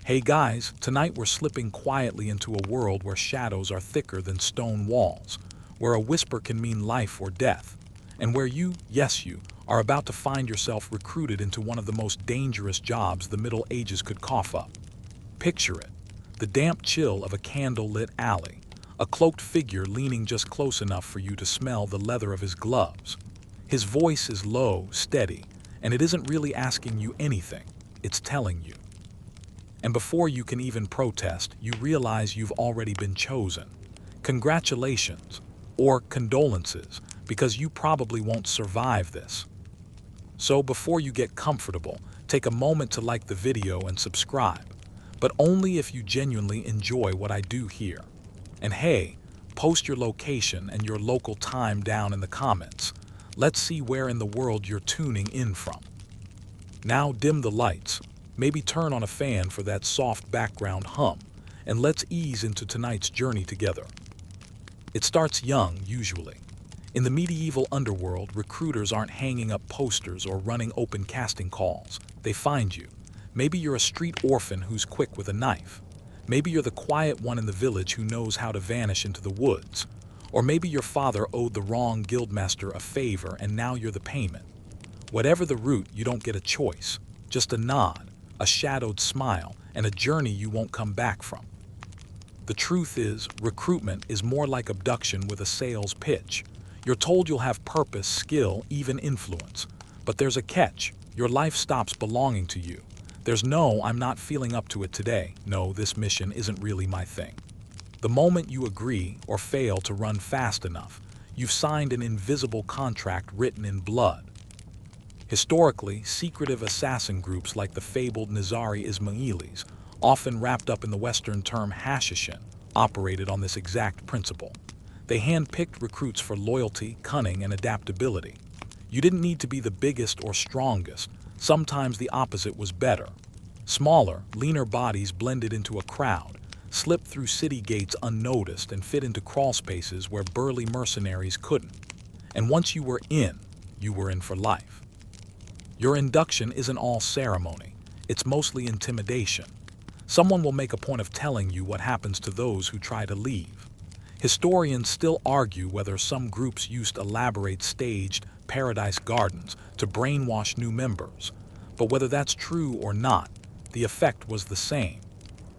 Hey guys, tonight we're slipping quietly into a world where shadows are thicker than stone walls, where a whisper can mean life or death, and where you, yes you, are about to find yourself recruited into one of the most dangerous jobs the Middle Ages could cough up. Picture it, the damp chill of a candle-lit alley, a cloaked figure leaning just close enough for you to smell the leather of his gloves. His voice is low, steady, and it isn't really asking you anything, it's telling you. And before you can even protest, you realize you've already been chosen. Congratulations, or condolences, because you probably won't survive this. So before you get comfortable, take a moment to like the video and subscribe, but only if you genuinely enjoy what I do here. And hey, post your location and your local time down in the comments. Let's see where in the world you're tuning in from. Now dim the lights. Maybe turn on a fan for that soft background hum, and let's ease into tonight's journey together. It starts young, usually. In the medieval underworld, recruiters aren't hanging up posters or running open casting calls. They find you. Maybe you're a street orphan who's quick with a knife. Maybe you're the quiet one in the village who knows how to vanish into the woods. Or maybe your father owed the wrong guildmaster a favor and now you're the payment. Whatever the route, you don't get a choice. Just a nod, a shadowed smile, and a journey you won't come back from. The truth is, recruitment is more like abduction with a sales pitch. You're told you'll have purpose, skill, even influence. But there's a catch. Your life stops belonging to you. There's no, I'm not feeling up to it today. No, this mission isn't really my thing. The moment you agree or fail to run fast enough, you've signed an invisible contract written in blood. Historically, secretive assassin groups like the fabled Nizari Ismailis, often wrapped up in the Western term Hashishin, operated on this exact principle. They handpicked recruits for loyalty, cunning, and adaptability. You didn't need to be the biggest or strongest. Sometimes the opposite was better. Smaller, leaner bodies blended into a crowd, slipped through city gates unnoticed, and fit into crawl spaces where burly mercenaries couldn't. And once you were in for life. Your induction isn't all ceremony. It's mostly intimidation. Someone will make a point of telling you what happens to those who try to leave. Historians still argue whether some groups used elaborate staged paradise gardens to brainwash new members. But whether that's true or not, the effect was the same.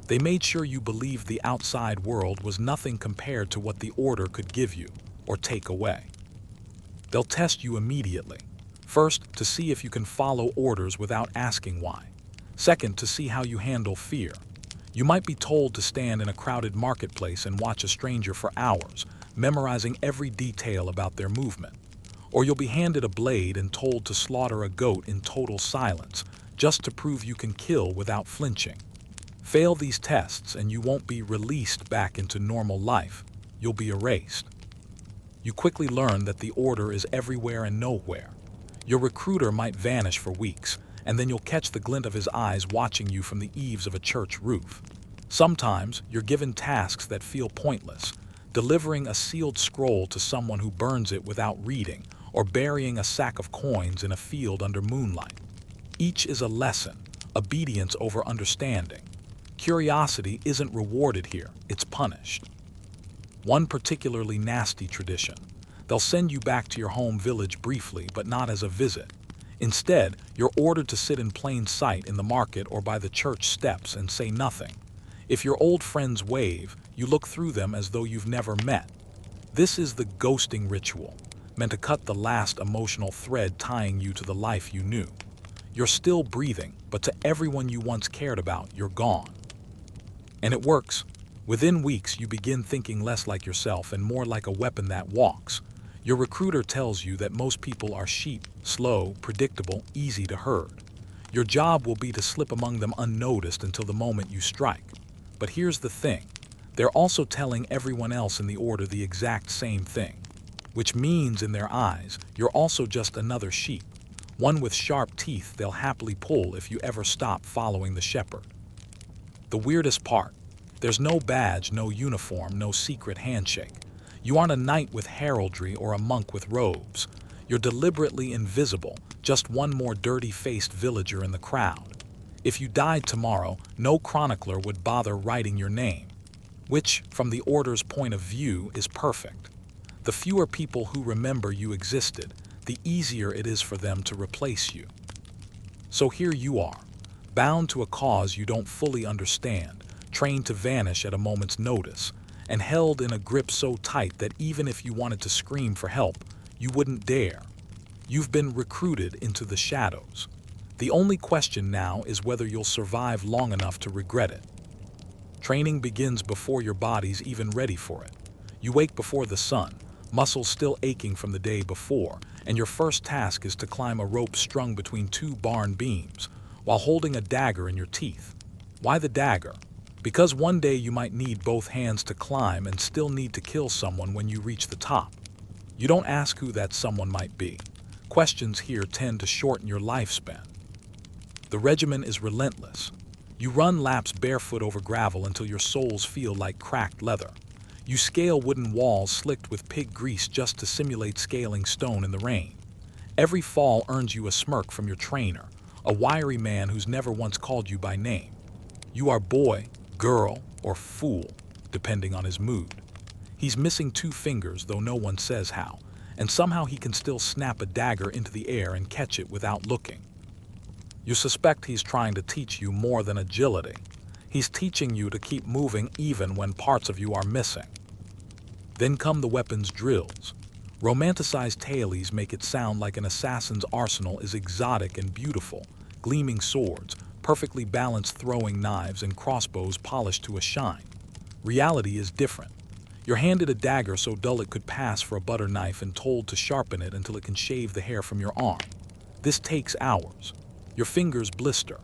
They made sure you believed the outside world was nothing compared to what the order could give you or take away. They'll test you immediately. First, to see if you can follow orders without asking why. Second, to see how you handle fear. You might be told to stand in a crowded marketplace and watch a stranger for hours, memorizing every detail about their movement. Or you'll be handed a blade and told to slaughter a goat in total silence, just to prove you can kill without flinching. Fail these tests and you won't be released back into normal life. You'll be erased. You quickly learn that the order is everywhere and nowhere. Your recruiter might vanish for weeks, and then you'll catch the glint of his eyes watching you from the eaves of a church roof. Sometimes you're given tasks that feel pointless, delivering a sealed scroll to someone who burns it without reading, or burying a sack of coins in a field under moonlight. Each is a lesson, obedience over understanding. Curiosity isn't rewarded here, it's punished. One particularly nasty tradition. They'll send you back to your home village briefly, but not as a visit. Instead, you're ordered to sit in plain sight in the market or by the church steps and say nothing. If your old friends wave, you look through them as though you've never met. This is the ghosting ritual, meant to cut the last emotional thread tying you to the life you knew. You're still breathing, but to everyone you once cared about, you're gone. And it works. Within weeks, you begin thinking less like yourself and more like a weapon that walks. Your recruiter tells you that most people are sheep, slow, predictable, easy to herd. Your job will be to slip among them unnoticed until the moment you strike. But here's the thing. They're also telling everyone else in the order the exact same thing. Which means, in their eyes, you're also just another sheep. One with sharp teeth they'll happily pull if you ever stop following the shepherd. The weirdest part. There's no badge, no uniform, no secret handshake. You aren't a knight with heraldry or a monk with robes. You're deliberately invisible, just one more dirty-faced villager in the crowd. If you died tomorrow, no chronicler would bother writing your name, which, from the Order's point of view, is perfect. The fewer people who remember you existed, the easier it is for them to replace you. So here you are, bound to a cause you don't fully understand, trained to vanish at a moment's notice, and held in a grip so tight that even if you wanted to scream for help, you wouldn't dare. You've been recruited into the shadows. The only question now is whether you'll survive long enough to regret it. Training begins before your body's even ready for it. You wake before the sun, muscles still aching from the day before, and your first task is to climb a rope strung between two barn beams, while holding a dagger in your teeth. Why the dagger? Because one day you might need both hands to climb and still need to kill someone when you reach the top. You don't ask who that someone might be. Questions here tend to shorten your lifespan. The regimen is relentless. You run laps barefoot over gravel until your soles feel like cracked leather. You scale wooden walls slicked with pig grease just to simulate scaling stone in the rain. Every fall earns you a smirk from your trainer, a wiry man who's never once called you by name. You are boy, girl, or fool, depending on his mood. He's missing 2 fingers, though no one says how, and somehow he can still snap a dagger into the air and catch it without looking. You suspect he's trying to teach you more than agility. He's teaching you to keep moving even when parts of you are missing. Then come the weapons drills. Romanticized tailies make it sound like an assassin's arsenal is exotic and beautiful, gleaming swords, perfectly balanced throwing knives, and crossbows polished to a shine. Reality is different. You're handed a dagger so dull it could pass for a butter knife and told to sharpen it until it can shave the hair from your arm. This takes hours. Your fingers blister,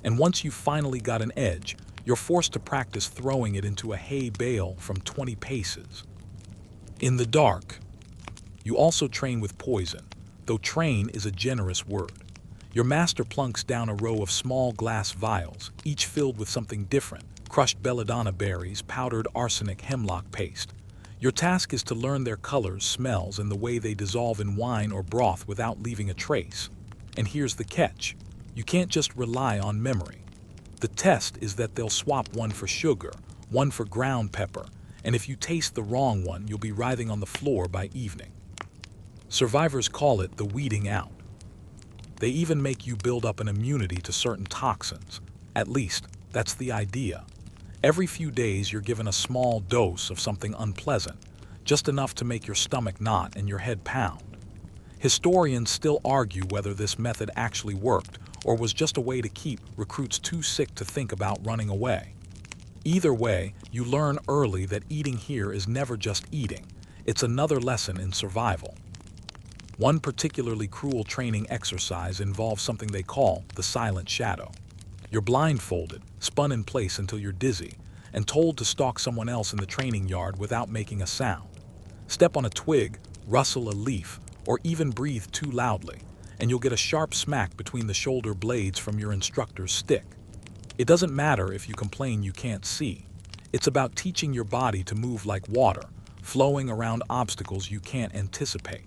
and once you've finally got an edge, you're forced to practice throwing it into a hay bale from 20 paces. In the dark, you also train with poison, though train is a generous word. Your master plunks down a row of small glass vials, each filled with something different: crushed belladonna berries, powdered arsenic, hemlock paste. Your task is to learn their colors, smells, and the way they dissolve in wine or broth without leaving a trace. And here's the catch. You can't just rely on memory. The test is that they'll swap one for sugar, one for ground pepper, and if you taste the wrong one, you'll be writhing on the floor by evening. Survivors call it the weeding out. They even make you build up an immunity to certain toxins. At least, that's the idea. Every few days you're given a small dose of something unpleasant, just enough to make your stomach knot and your head pound. Historians still argue whether this method actually worked or was just a way to keep recruits too sick to think about running away. Either way, you learn early that eating here is never just eating. It's another lesson in survival. One particularly cruel training exercise involves something they call the silent shadow. You're blindfolded, spun in place until you're dizzy, and told to stalk someone else in the training yard without making a sound. Step on a twig, rustle a leaf, or even breathe too loudly, and you'll get a sharp smack between the shoulder blades from your instructor's stick. It doesn't matter if you complain you can't see. It's about teaching your body to move like water, flowing around obstacles you can't anticipate.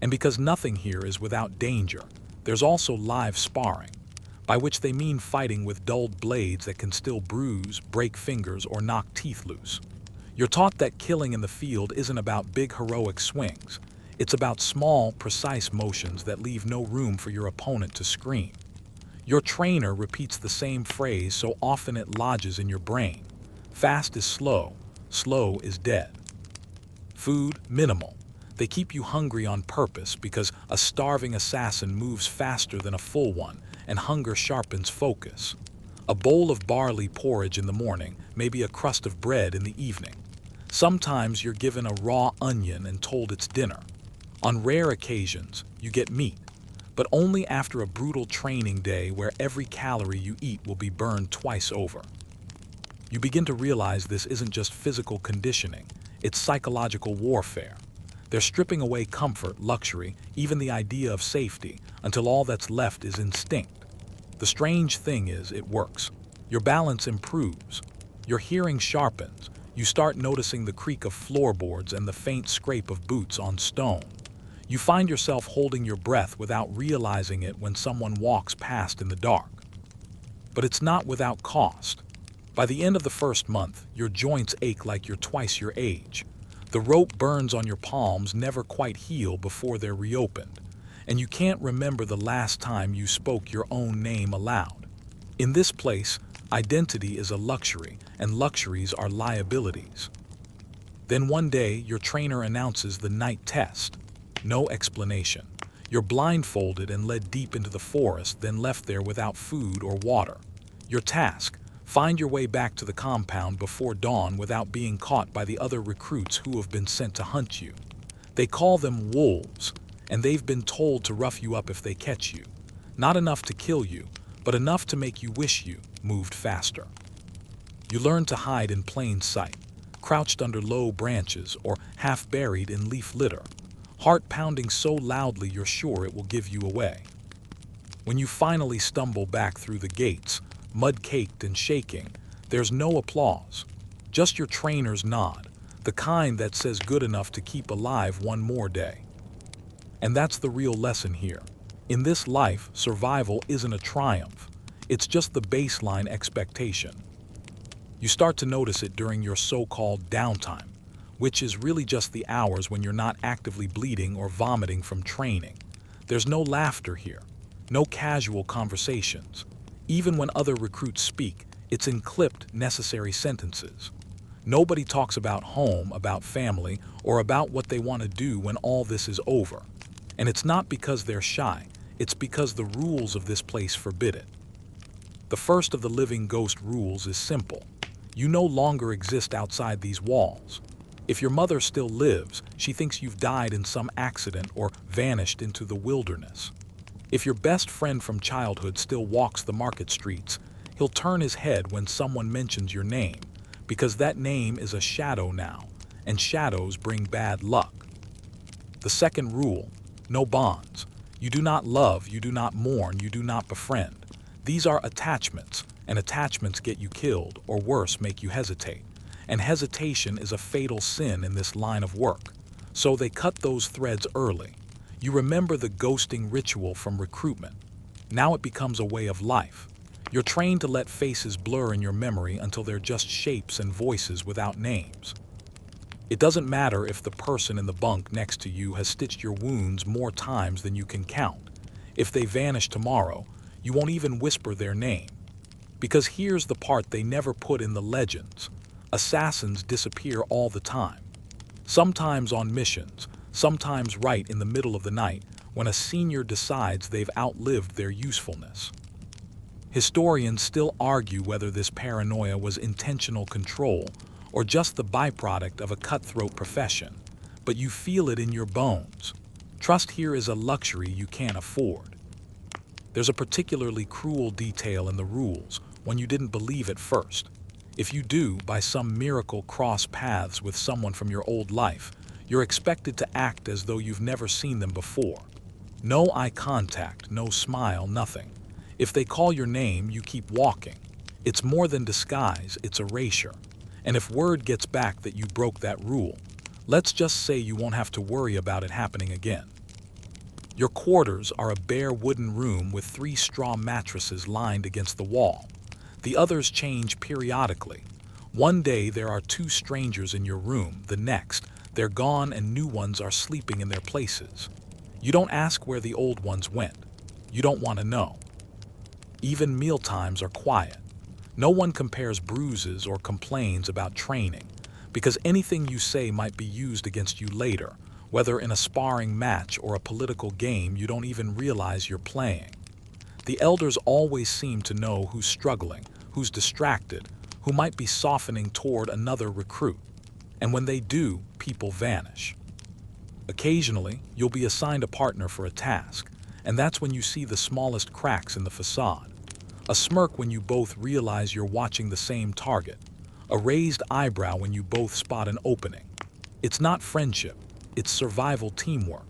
And because nothing here is without danger, there's also live sparring, by which they mean fighting with dulled blades that can still bruise, break fingers, or knock teeth loose. You're taught that killing in the field isn't about big heroic swings. It's about small, precise motions that leave no room for your opponent to scream. Your trainer repeats the same phrase so often it lodges in your brain. Fast is slow, slow is dead. Food, minimal. They keep you hungry on purpose because a starving assassin moves faster than a full one, and hunger sharpens focus. A bowl of barley porridge in the morning, maybe a crust of bread in the evening. Sometimes you're given a raw onion and told it's dinner. On rare occasions, you get meat, but only after a brutal training day where every calorie you eat will be burned twice over. You begin to realize this isn't just physical conditioning, it's psychological warfare. They're stripping away comfort, luxury, even the idea of safety, until all that's left is instinct. The strange thing is, it works. Your balance improves. Your hearing sharpens. You start noticing the creak of floorboards and the faint scrape of boots on stone. You find yourself holding your breath without realizing it when someone walks past in the dark. but it's not without cost. By the end of the first month, your joints ache like you're twice your age. The rope burns on your palms never quite heal before they're reopened, and you can't remember the last time you spoke your own name aloud. In this place, identity is a luxury, and luxuries are liabilities. Then one day, your trainer announces the night test. No explanation. You're blindfolded and led deep into the forest, then left there without food or water. Your task: find your way back to the compound before dawn without being caught by the other recruits who have been sent to hunt you. They call them wolves, and they've been told to rough you up if they catch you. Not enough to kill you, but enough to make you wish you moved faster. You learn to hide in plain sight, crouched under low branches or half buried in leaf litter, heart pounding so loudly you're sure it will give you away. When you finally stumble back through the gates, mud-caked and shaking, there's no applause, just your trainer's nod, the kind that says good enough to keep alive one more day. And that's the real lesson here. In this life, survival isn't a triumph. It's just the baseline expectation. You start to notice it during your so-called downtime, which is really just the hours when you're not actively bleeding or vomiting from training. There's no laughter here, no casual conversations. Even when other recruits speak, it's in clipped, necessary sentences. Nobody talks about home, about family, or about what they want to do when all this is over. And it's not because they're shy, it's because the rules of this place forbid it. The first of the living ghost rules is simple. You no longer exist outside these walls. If your mother still lives, she thinks you've died in some accident or vanished into the wilderness. If your best friend from childhood still walks the market streets, he'll turn his head when someone mentions your name, because that name is a shadow now, and shadows bring bad luck. The second rule: no bonds. You do not love, you do not mourn, you do not befriend. These are attachments, and attachments get you killed, or worse, make you hesitate. And hesitation is a fatal sin in this line of work. So they cut those threads early. You remember the ghosting ritual from recruitment. Now it becomes a way of life. You're trained to let faces blur in your memory until they're just shapes and voices without names. It doesn't matter if the person in the bunk next to you has stitched your wounds more times than you can count. If they vanish tomorrow, you won't even whisper their name. Because here's the part they never put in the legends. Assassins disappear all the time. Sometimes on missions, sometimes right in the middle of the night when a senior decides they've outlived their usefulness. Historians still argue whether this paranoia was intentional control or just the byproduct of a cutthroat profession, but you feel it in your bones. Trust here is a luxury you can't afford. There's a particularly cruel detail in the rules when you didn't believe at first. If you do, by some miracle, cross paths with someone from your old life, you're expected to act as though you've never seen them before. No eye contact, no smile, nothing. If they call your name, you keep walking. It's more than disguise, it's erasure. And if word gets back that you broke that rule, let's just say you won't have to worry about it happening again. Your quarters are a bare wooden room with 3 straw mattresses lined against the wall. The others change periodically. One day there are 2 strangers in your room, the next, they're gone and new ones are sleeping in their places. You don't ask where the old ones went. You don't want to know. Even mealtimes are quiet. No one compares bruises or complains about training, because anything you say might be used against you later, whether in a sparring match or a political game you don't even realize you're playing. The elders always seem to know who's struggling, who's distracted, who might be softening toward another recruit. And when they do, people vanish. Occasionally, you'll be assigned a partner for a task, and that's when you see the smallest cracks in the facade. A smirk when you both realize you're watching the same target. A raised eyebrow when you both spot an opening. It's not friendship, it's survival teamwork.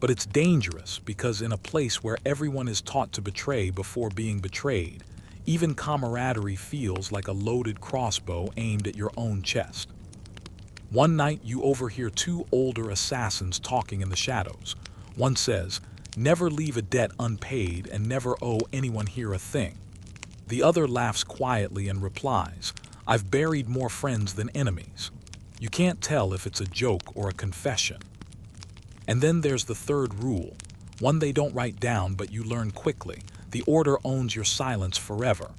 But it's dangerous because in a place where everyone is taught to betray before being betrayed, even camaraderie feels like a loaded crossbow aimed at your own chest. One night you overhear 2 older assassins talking in the shadows. One says, "Never leave a debt unpaid and never owe anyone here a thing." The other laughs quietly and replies, "I've buried more friends than enemies." You can't tell if it's a joke or a confession. And then there's the third rule, one they don't write down but you learn quickly. The order owns your silence forever.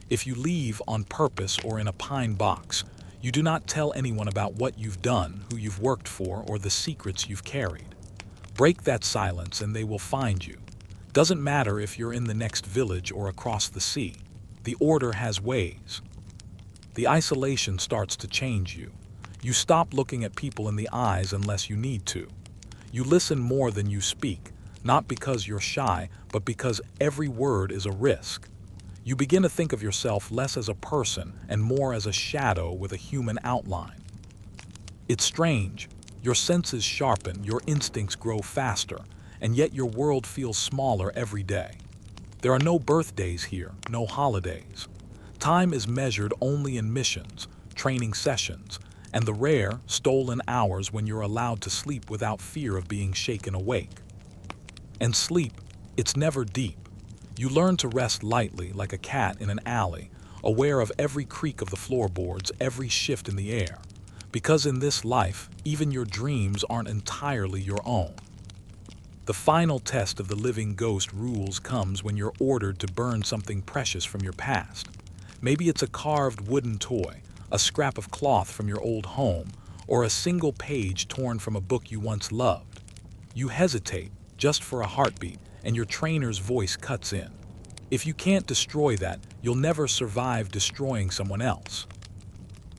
If you leave on purpose or in a pine box, you do not tell anyone about what you've done, who you've worked for, or the secrets you've carried. Break that silence and they will find you. Doesn't matter if you're in the next village or across the sea. The order has ways. The isolation starts to change you. You stop looking at people in the eyes unless you need to. You listen more than you speak, not because you're shy, but because every word is a risk. You begin to think of yourself less as a person and more as a shadow with a human outline. It's strange. Your senses sharpen, your instincts grow faster, and yet your world feels smaller every day. There are no birthdays here, no holidays. Time is measured only in missions, training sessions, and the rare, stolen hours when you're allowed to sleep without fear of being shaken awake. And sleep, it's never deep. You learn to rest lightly like a cat in an alley, aware of every creak of the floorboards, every shift in the air. Because in this life, even your dreams aren't entirely your own. The final test of the living ghost rules comes when you're ordered to burn something precious from your past. Maybe it's a carved wooden toy, a scrap of cloth from your old home, or a single page torn from a book you once loved. You hesitate, just for a heartbeat, and your trainer's voice cuts in. If you can't destroy that, you'll never survive destroying someone else.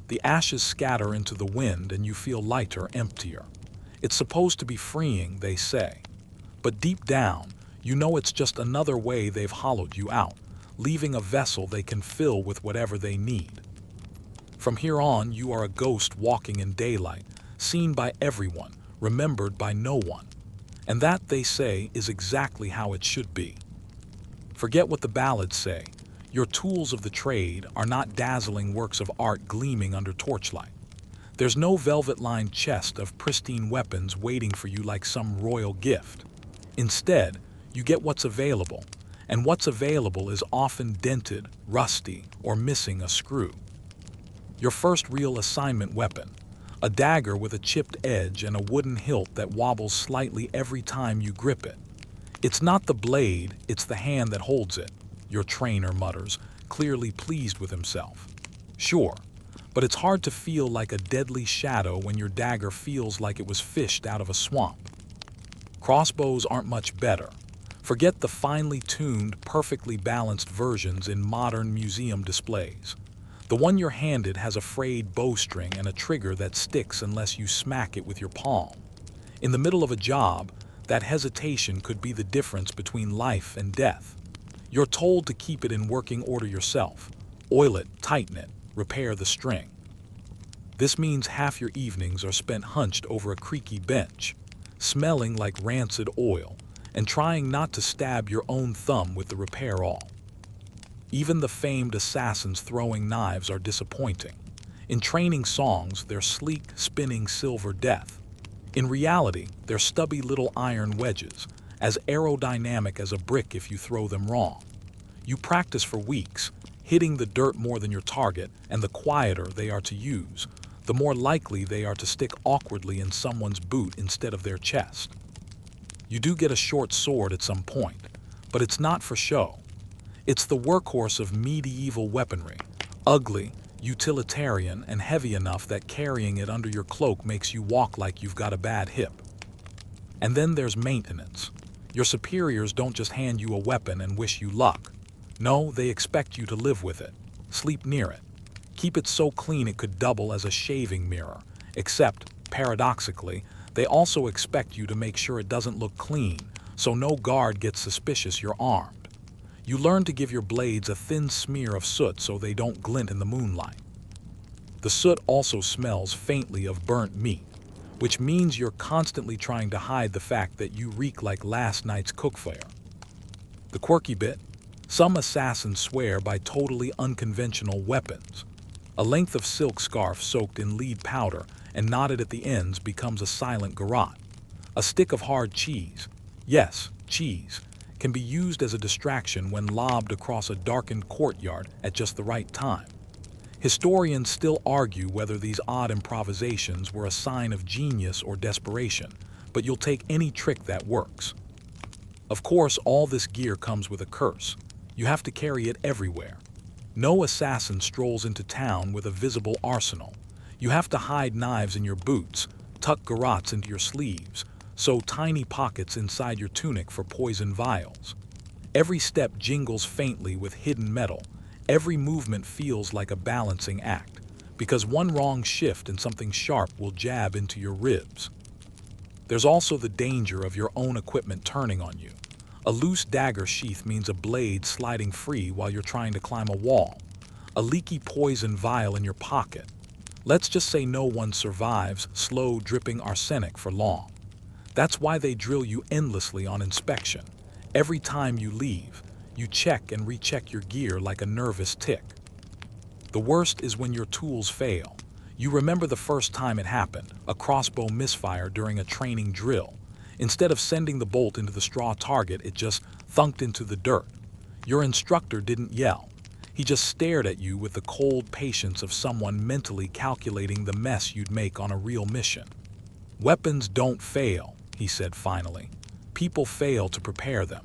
The ashes scatter into the wind and you feel lighter, emptier. It's supposed to be freeing, they say. But deep down, you know it's just another way they've hollowed you out, leaving a vessel they can fill with whatever they need. From here on, you are a ghost walking in daylight, seen by everyone, remembered by no one. And that, they say, is exactly how it should be. Forget what the ballads say. Your tools of the trade are not dazzling works of art gleaming under torchlight. There's no velvet-lined chest of pristine weapons waiting for you like some royal gift. Instead, you get what's available, and what's available is often dented, rusty, or missing a screw. Your first real assignment weapon, a dagger with a chipped edge and a wooden hilt that wobbles slightly every time you grip it. It's not the blade, it's the hand that holds it, your trainer mutters, clearly pleased with himself. Sure, but it's hard to feel like a deadly shadow when your dagger feels like it was fished out of a swamp. Crossbows aren't much better. Forget the finely tuned, perfectly balanced versions in modern museum displays. The one you're handed has a frayed bowstring and a trigger that sticks unless you smack it with your palm. In the middle of a job, that hesitation could be the difference between life and death. You're told to keep it in working order yourself. Oil it, tighten it, repair the string. This means half your evenings are spent hunched over a creaky bench, smelling like rancid oil, and trying not to stab your own thumb with the repair awl. Even the famed assassins throwing knives are disappointing. In training songs, they're sleek, spinning silver death. In reality, they're stubby little iron wedges, as aerodynamic as a brick if you throw them wrong. You practice for weeks, hitting the dirt more than your target, and the quieter they are to use, the more likely they are to stick awkwardly in someone's boot instead of their chest. You do get a short sword at some point, but it's not for show. It's the workhorse of medieval weaponry, ugly, utilitarian, and heavy enough that carrying it under your cloak makes you walk like you've got a bad hip. And then there's maintenance. Your superiors don't just hand you a weapon and wish you luck. No, they expect you to live with it, sleep near it, keep it so clean it could double as a shaving mirror, except, paradoxically, they also expect you to make sure it doesn't look clean, so no guard gets suspicious you're armed. You learn to give your blades a thin smear of soot so they don't glint in the moonlight. The soot also smells faintly of burnt meat, which means you're constantly trying to hide the fact that you reek like last night's cookfare. The quirky bit? Some assassins swear by totally unconventional weapons. A length of silk scarf soaked in lead powder and knotted at the ends becomes a silent garrote. A stick of hard cheese. Yes, cheese. can be used as a distraction when lobbed across a darkened courtyard at just the right time. Historians still argue whether these odd improvisations were a sign of genius or desperation, but you'll take any trick that works. Of course, all this gear comes with a curse. You have to carry it everywhere. No assassin strolls into town with a visible arsenal. You have to hide knives in your boots, tuck garrots into your sleeves, sew tiny pockets inside your tunic for poison vials. Every step jingles faintly with hidden metal. Every movement feels like a balancing act, because one wrong shift and something sharp will jab into your ribs. There's also the danger of your own equipment turning on you. A loose dagger sheath means a blade sliding free while you're trying to climb a wall. A leaky poison vial in your pocket. Let's just say no one survives slow dripping arsenic for long. That's why they drill you endlessly on inspection. Every time you leave, you check and recheck your gear like a nervous tick. The worst is when your tools fail. You remember the first time it happened, a crossbow misfire during a training drill. Instead of sending the bolt into the straw target, it just thunked into the dirt. Your instructor didn't yell. He just stared at you with the cold patience of someone mentally calculating the mess you'd make on a real mission. Weapons don't fail, he said finally. People fail to prepare them.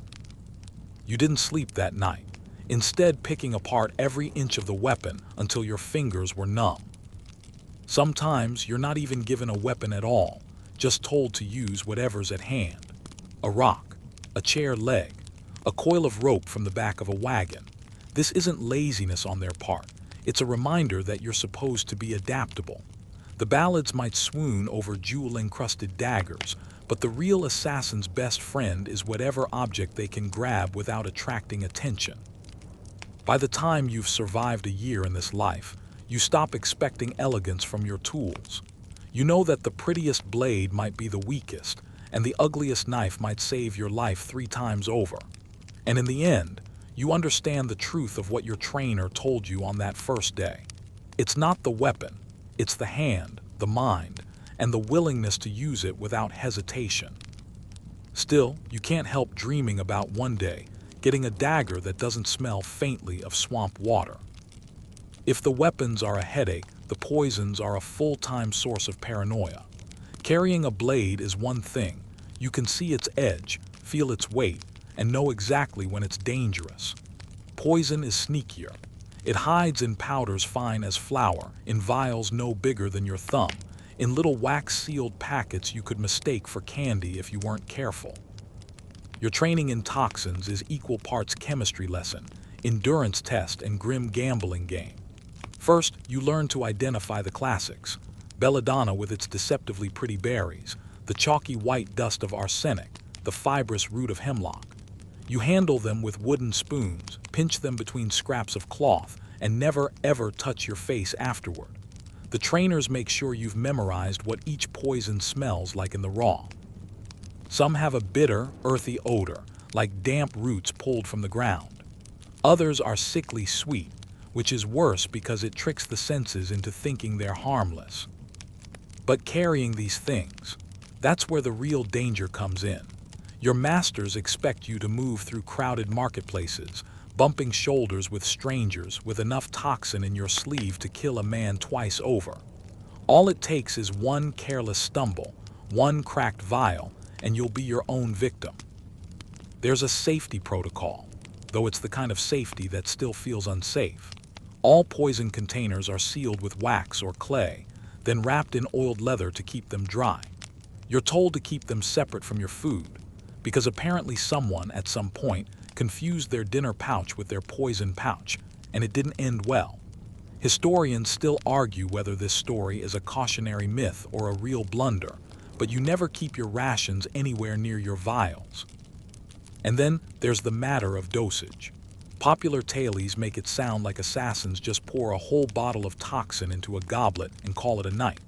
You didn't sleep that night, instead picking apart every inch of the weapon until your fingers were numb. Sometimes you're not even given a weapon at all, just told to use whatever's at hand. A rock, a chair leg, a coil of rope from the back of a wagon. This isn't laziness on their part. It's a reminder that you're supposed to be adaptable. The ballads might swoon over jewel-encrusted daggers, but the real assassin's best friend is whatever object they can grab without attracting attention. By the time you've survived a year in this life, you stop expecting elegance from your tools. You know that the prettiest blade might be the weakest, and the ugliest knife might save your life 3 times over. And in the end, you understand the truth of what your trainer told you on that first day. It's not the weapon, it's the hand, the mind, and the willingness to use it without hesitation. Still, you can't help dreaming about one day getting a dagger that doesn't smell faintly of swamp water. If the weapons are a headache, the poisons are a full-time source of paranoia. Carrying a blade is one thing. You can see its edge, feel its weight, and know exactly when it's dangerous. Poison is sneakier. It hides in powders fine as flour, in vials no bigger than your thumb, in little wax-sealed packets you could mistake for candy if you weren't careful. Your training in toxins is equal parts chemistry lesson, endurance test, and grim gambling game. First, you learn to identify the classics. Belladonna with its deceptively pretty berries, the chalky white dust of arsenic, the fibrous root of hemlock. You handle them with wooden spoons, pinch them between scraps of cloth, and never ever touch your face afterward. The trainers make sure you've memorized what each poison smells like in the raw. Some have a bitter, earthy odor, like damp roots pulled from the ground. Others are sickly sweet, which is worse because it tricks the senses into thinking they're harmless. But carrying these things, that's where the real danger comes in. Your masters expect you to move through crowded marketplaces, bumping shoulders with strangers with enough toxin in your sleeve to kill a man twice over. All it takes is one careless stumble, one cracked vial, and you'll be your own victim. There's a safety protocol, though it's the kind of safety that still feels unsafe. All poison containers are sealed with wax or clay, then wrapped in oiled leather to keep them dry. You're told to keep them separate from your food, because apparently someone, at some point, confused their dinner pouch with their poison pouch, and it didn't end well. Historians still argue whether this story is a cautionary myth or a real blunder, but you never keep your rations anywhere near your vials. And then there's the matter of dosage. Popular tales make it sound like assassins just pour a whole bottle of toxin into a goblet and call it a night.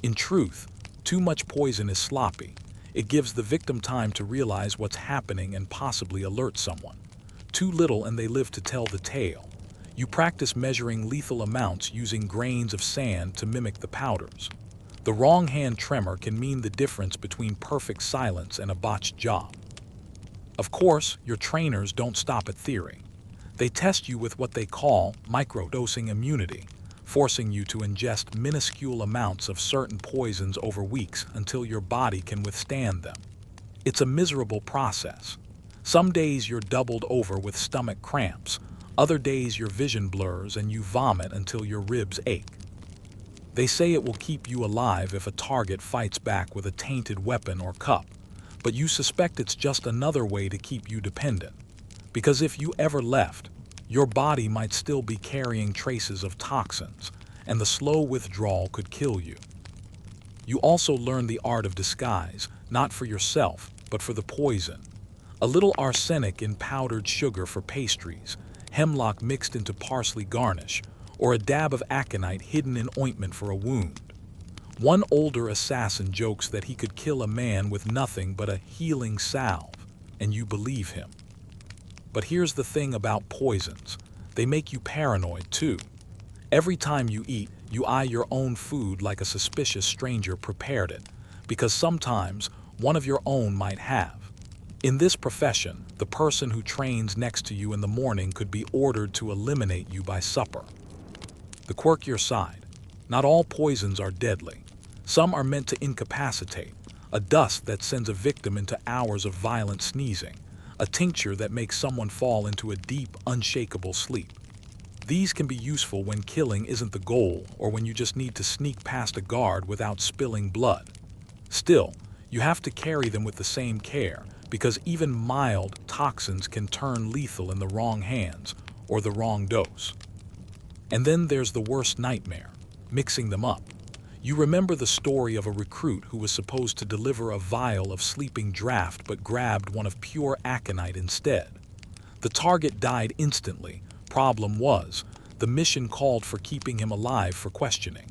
In truth, too much poison is sloppy. It gives the victim time to realize what's happening and possibly alert someone. Too little and they live to tell the tale. You practice measuring lethal amounts using grains of sand to mimic the powders. The wrong hand tremor can mean the difference between perfect silence and a botched job. Of course, your trainers don't stop at theory. They test you with what they call microdosing immunity, forcing you to ingest minuscule amounts of certain poisons over weeks until your body can withstand them. It's a miserable process. Some days you're doubled over with stomach cramps. Other days your vision blurs and you vomit until your ribs ache. They say it will keep you alive if a target fights back with a tainted weapon or cup, but you suspect it's just another way to keep you dependent. Because if you ever left, your body might still be carrying traces of toxins, and the slow withdrawal could kill you. You also learn the art of disguise, not for yourself, but for the poison. A little arsenic in powdered sugar for pastries, hemlock mixed into parsley garnish, or a dab of aconite hidden in ointment for a wound. One older assassin jokes that he could kill a man with nothing but a healing salve, and you believe him. But here's the thing about poisons. They make you paranoid too. Every time you eat, you eye your own food like a suspicious stranger prepared it, because sometimes one of your own might have. In this profession, the person who trains next to you in the morning could be ordered to eliminate you by supper. The quirkier side. Not all poisons are deadly. Some are meant to incapacitate, a dust that sends a victim into hours of violent sneezing, a tincture that makes someone fall into a deep, unshakable sleep. These can be useful when killing isn't the goal or when you just need to sneak past a guard without spilling blood. Still, you have to carry them with the same care, because even mild toxins can turn lethal in the wrong hands or the wrong dose. And then there's the worst nightmare, mixing them up. You remember the story of a recruit who was supposed to deliver a vial of sleeping draft but grabbed one of pure aconite instead. The target died instantly. Problem was, the mission called for keeping him alive for questioning.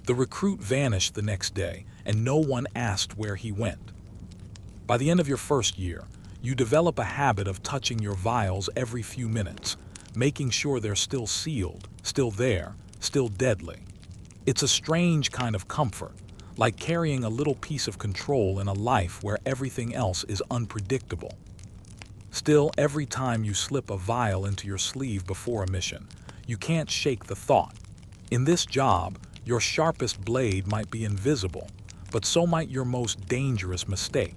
The recruit vanished the next day, and no one asked where he went. By the end of your first year, you develop a habit of touching your vials every few minutes, making sure they're still sealed, still there, still deadly. It's a strange kind of comfort, like carrying a little piece of control in a life where everything else is unpredictable. Still, every time you slip a vial into your sleeve before a mission, you can't shake the thought. In this job, your sharpest blade might be invisible, but so might your most dangerous mistake.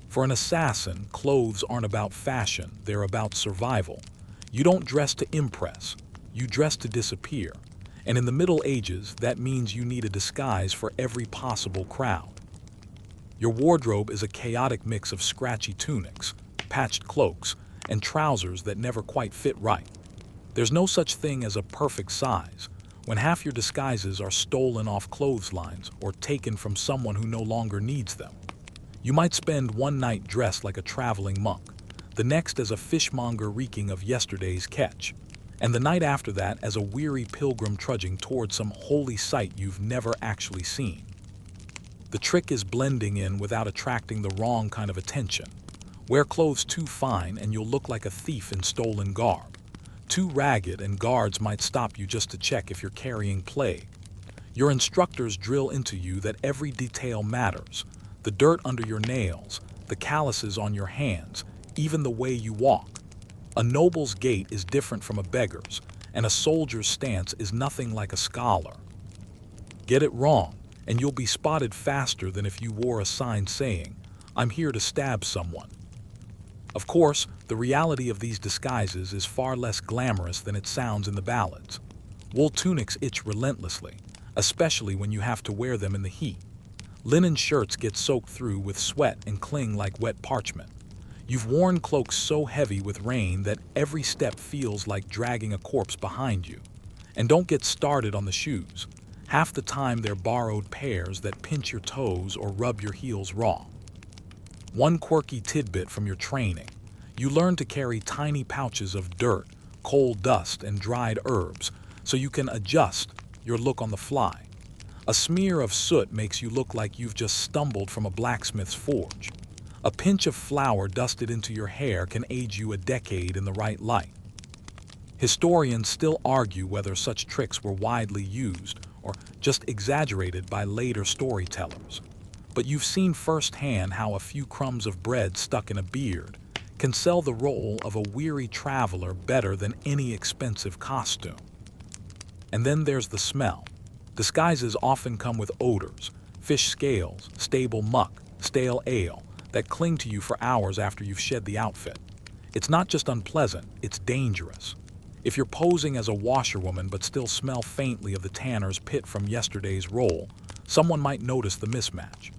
For an assassin, clothes aren't about fashion, they're about survival. You don't dress to impress, you dress to disappear. And in the Middle Ages, that means you need a disguise for every possible crowd. Your wardrobe is a chaotic mix of scratchy tunics, patched cloaks, and trousers that never quite fit right. There's no such thing as a perfect size, when half your disguises are stolen off clotheslines or taken from someone who no longer needs them. You might spend one night dressed like a traveling monk, the next as a fishmonger reeking of yesterday's catch, and the night after that as a weary pilgrim trudging towards some holy sight you've never actually seen. The trick is blending in without attracting the wrong kind of attention. Wear clothes too fine and you'll look like a thief in stolen garb. Too ragged and guards might stop you just to check if you're carrying plague. Your instructors drill into you that every detail matters. The dirt under your nails, the calluses on your hands, even the way you walk. A noble's gait is different from a beggar's, and a soldier's stance is nothing like a scholar. Get it wrong, and you'll be spotted faster than if you wore a sign saying, "I'm here to stab someone." Of course, the reality of these disguises is far less glamorous than it sounds in the ballads. Wool tunics itch relentlessly, especially when you have to wear them in the heat. Linen shirts get soaked through with sweat and cling like wet parchment. You've worn cloaks so heavy with rain that every step feels like dragging a corpse behind you. And don't get started on the shoes. Half the time they're borrowed pairs that pinch your toes or rub your heels raw. One quirky tidbit from your training: you learn to carry tiny pouches of dirt, coal dust, and dried herbs so you can adjust your look on the fly. A smear of soot makes you look like you've just stumbled from a blacksmith's forge. A pinch of flour dusted into your hair can age you a decade in the right light. Historians still argue whether such tricks were widely used or just exaggerated by later storytellers. But you've seen firsthand how a few crumbs of bread stuck in a beard, can sell the role of a weary traveler better than any expensive costume. And then there's the smell. Disguises often come with odors, fish scales, stable muck, stale ale, that cling to you for hours after you've shed the outfit. It's not just unpleasant, it's dangerous. If you're posing as a washerwoman but still smell faintly of the tanner's pit from yesterday's roll, someone might notice the mismatch.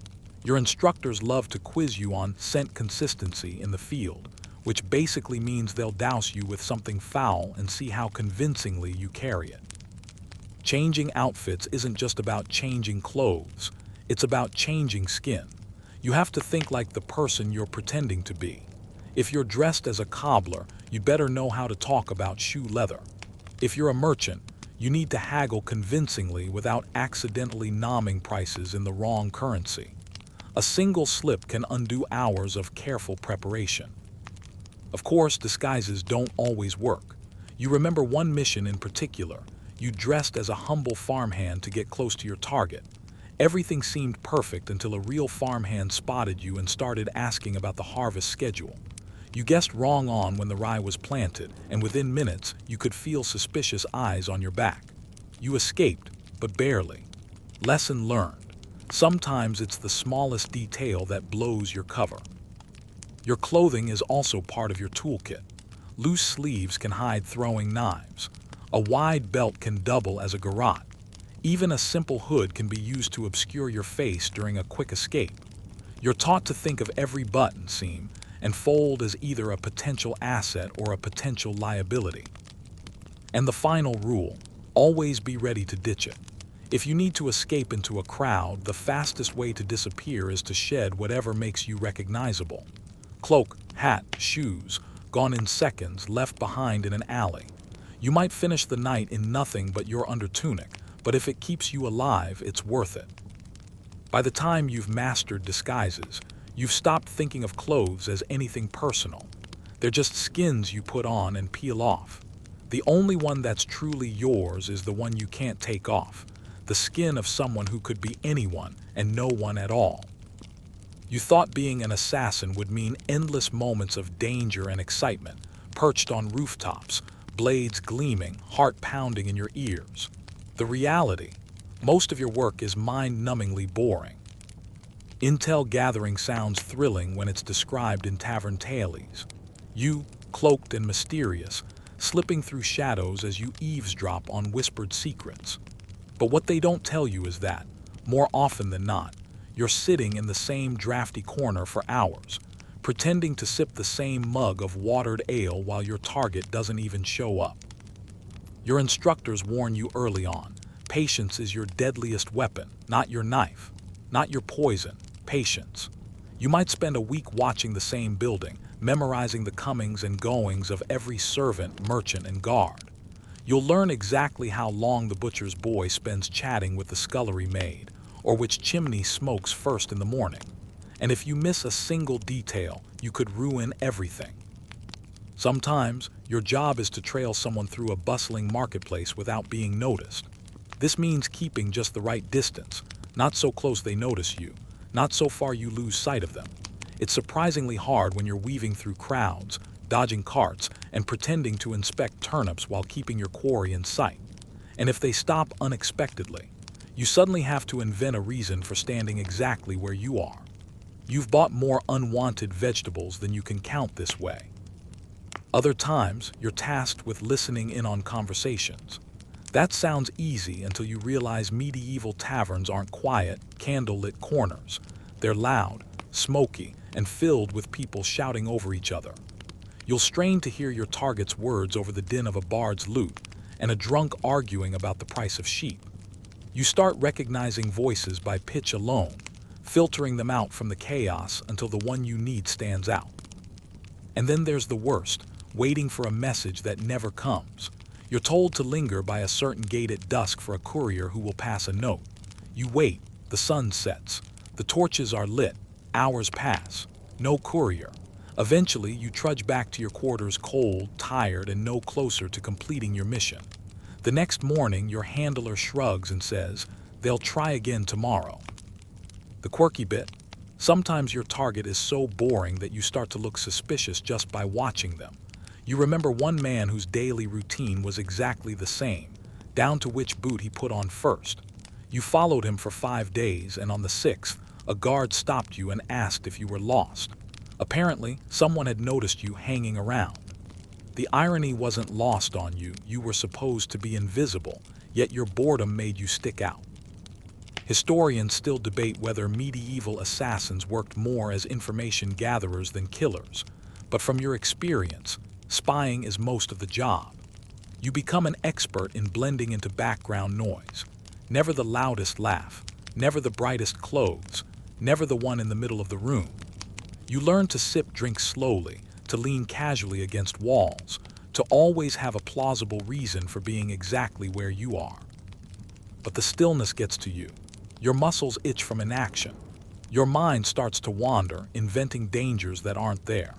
Your instructors love to quiz you on scent consistency in the field, which basically means they'll douse you with something foul and see how convincingly you carry it. Changing outfits isn't just about changing clothes, it's about changing skin. You have to think like the person you're pretending to be. If you're dressed as a cobbler, you better know how to talk about shoe leather. If you're a merchant, you need to haggle convincingly without accidentally nomming prices in the wrong currency. A single slip can undo hours of careful preparation. Of course, disguises don't always work. You remember one mission in particular. You dressed as a humble farmhand to get close to your target. Everything seemed perfect until a real farmhand spotted you and started asking about the harvest schedule. You guessed wrong on when the rye was planted, and within minutes, you could feel suspicious eyes on your back. You escaped, but barely. Lesson learned. Sometimes it's the smallest detail that blows your cover. Your clothing is also part of your toolkit. Loose sleeves can hide throwing knives. A wide belt can double as a garrote. Even a simple hood can be used to obscure your face during a quick escape. You're taught to think of every button seam and fold as either a potential asset or a potential liability. And the final rule, always be ready to ditch it. If you need to escape into a crowd, the fastest way to disappear is to shed whatever makes you recognizable. Cloak, hat, shoes, gone in seconds, left behind in an alley. You might finish the night in nothing but your undertunic, but if it keeps you alive, it's worth it. By the time you've mastered disguises, you've stopped thinking of clothes as anything personal. They're just skins you put on and peel off. The only one that's truly yours is the one you can't take off, the skin of someone who could be anyone and no one at all. You thought being an assassin would mean endless moments of danger and excitement, perched on rooftops, blades gleaming, heart pounding in your ears. The reality, most of your work is mind-numbingly boring. Intel gathering sounds thrilling when it's described in tavern tailies. You, cloaked and mysterious, slipping through shadows as you eavesdrop on whispered secrets. But what they don't tell you is that, more often than not, you're sitting in the same drafty corner for hours, pretending to sip the same mug of watered ale while your target doesn't even show up. Your instructors warn you early on, patience is your deadliest weapon, not your knife, not your poison, patience. You might spend a week watching the same building, memorizing the comings and goings of every servant, merchant, and guard. You'll learn exactly how long the butcher's boy spends chatting with the scullery maid, or which chimney smokes first in the morning. And if you miss a single detail, you could ruin everything. Sometimes, your job is to trail someone through a bustling marketplace without being noticed. This means keeping just the right distance, not so close they notice you, not so far you lose sight of them. It's surprisingly hard when you're weaving through crowds, dodging carts, and pretending to inspect turnips while keeping your quarry in sight. And if they stop unexpectedly, you suddenly have to invent a reason for standing exactly where you are. You've bought more unwanted vegetables than you can count this way. Other times, you're tasked with listening in on conversations. That sounds easy until you realize medieval taverns aren't quiet, candlelit corners. They're loud, smoky, and filled with people shouting over each other. You'll strain to hear your target's words over the din of a bard's lute and a drunk arguing about the price of sheep. You start recognizing voices by pitch alone, filtering them out from the chaos until the one you need stands out. And then there's the worst, waiting for a message that never comes. You're told to linger by a certain gate at dusk for a courier who will pass a note. You wait, the sun sets, the torches are lit, hours pass, no courier. Eventually, you trudge back to your quarters cold, tired, and no closer to completing your mission. The next morning, your handler shrugs and says, "They'll try again tomorrow." The quirky bit? Sometimes your target is so boring that you start to look suspicious just by watching them. You remember one man whose daily routine was exactly the same, down to which boot he put on first. You followed him for 5 days, and on the 6th, a guard stopped you and asked if you were lost. Apparently, someone had noticed you hanging around. The irony wasn't lost on you. You were supposed to be invisible, yet your boredom made you stick out. Historians still debate whether medieval assassins worked more as information gatherers than killers, but from your experience, spying is most of the job. You become an expert in blending into background noise. Never the loudest laugh, never the brightest clothes, never the one in the middle of the room. You learn to sip drinks slowly, to lean casually against walls, to always have a plausible reason for being exactly where you are. But the stillness gets to you. Your muscles itch from inaction. Your mind starts to wander, inventing dangers that aren't there.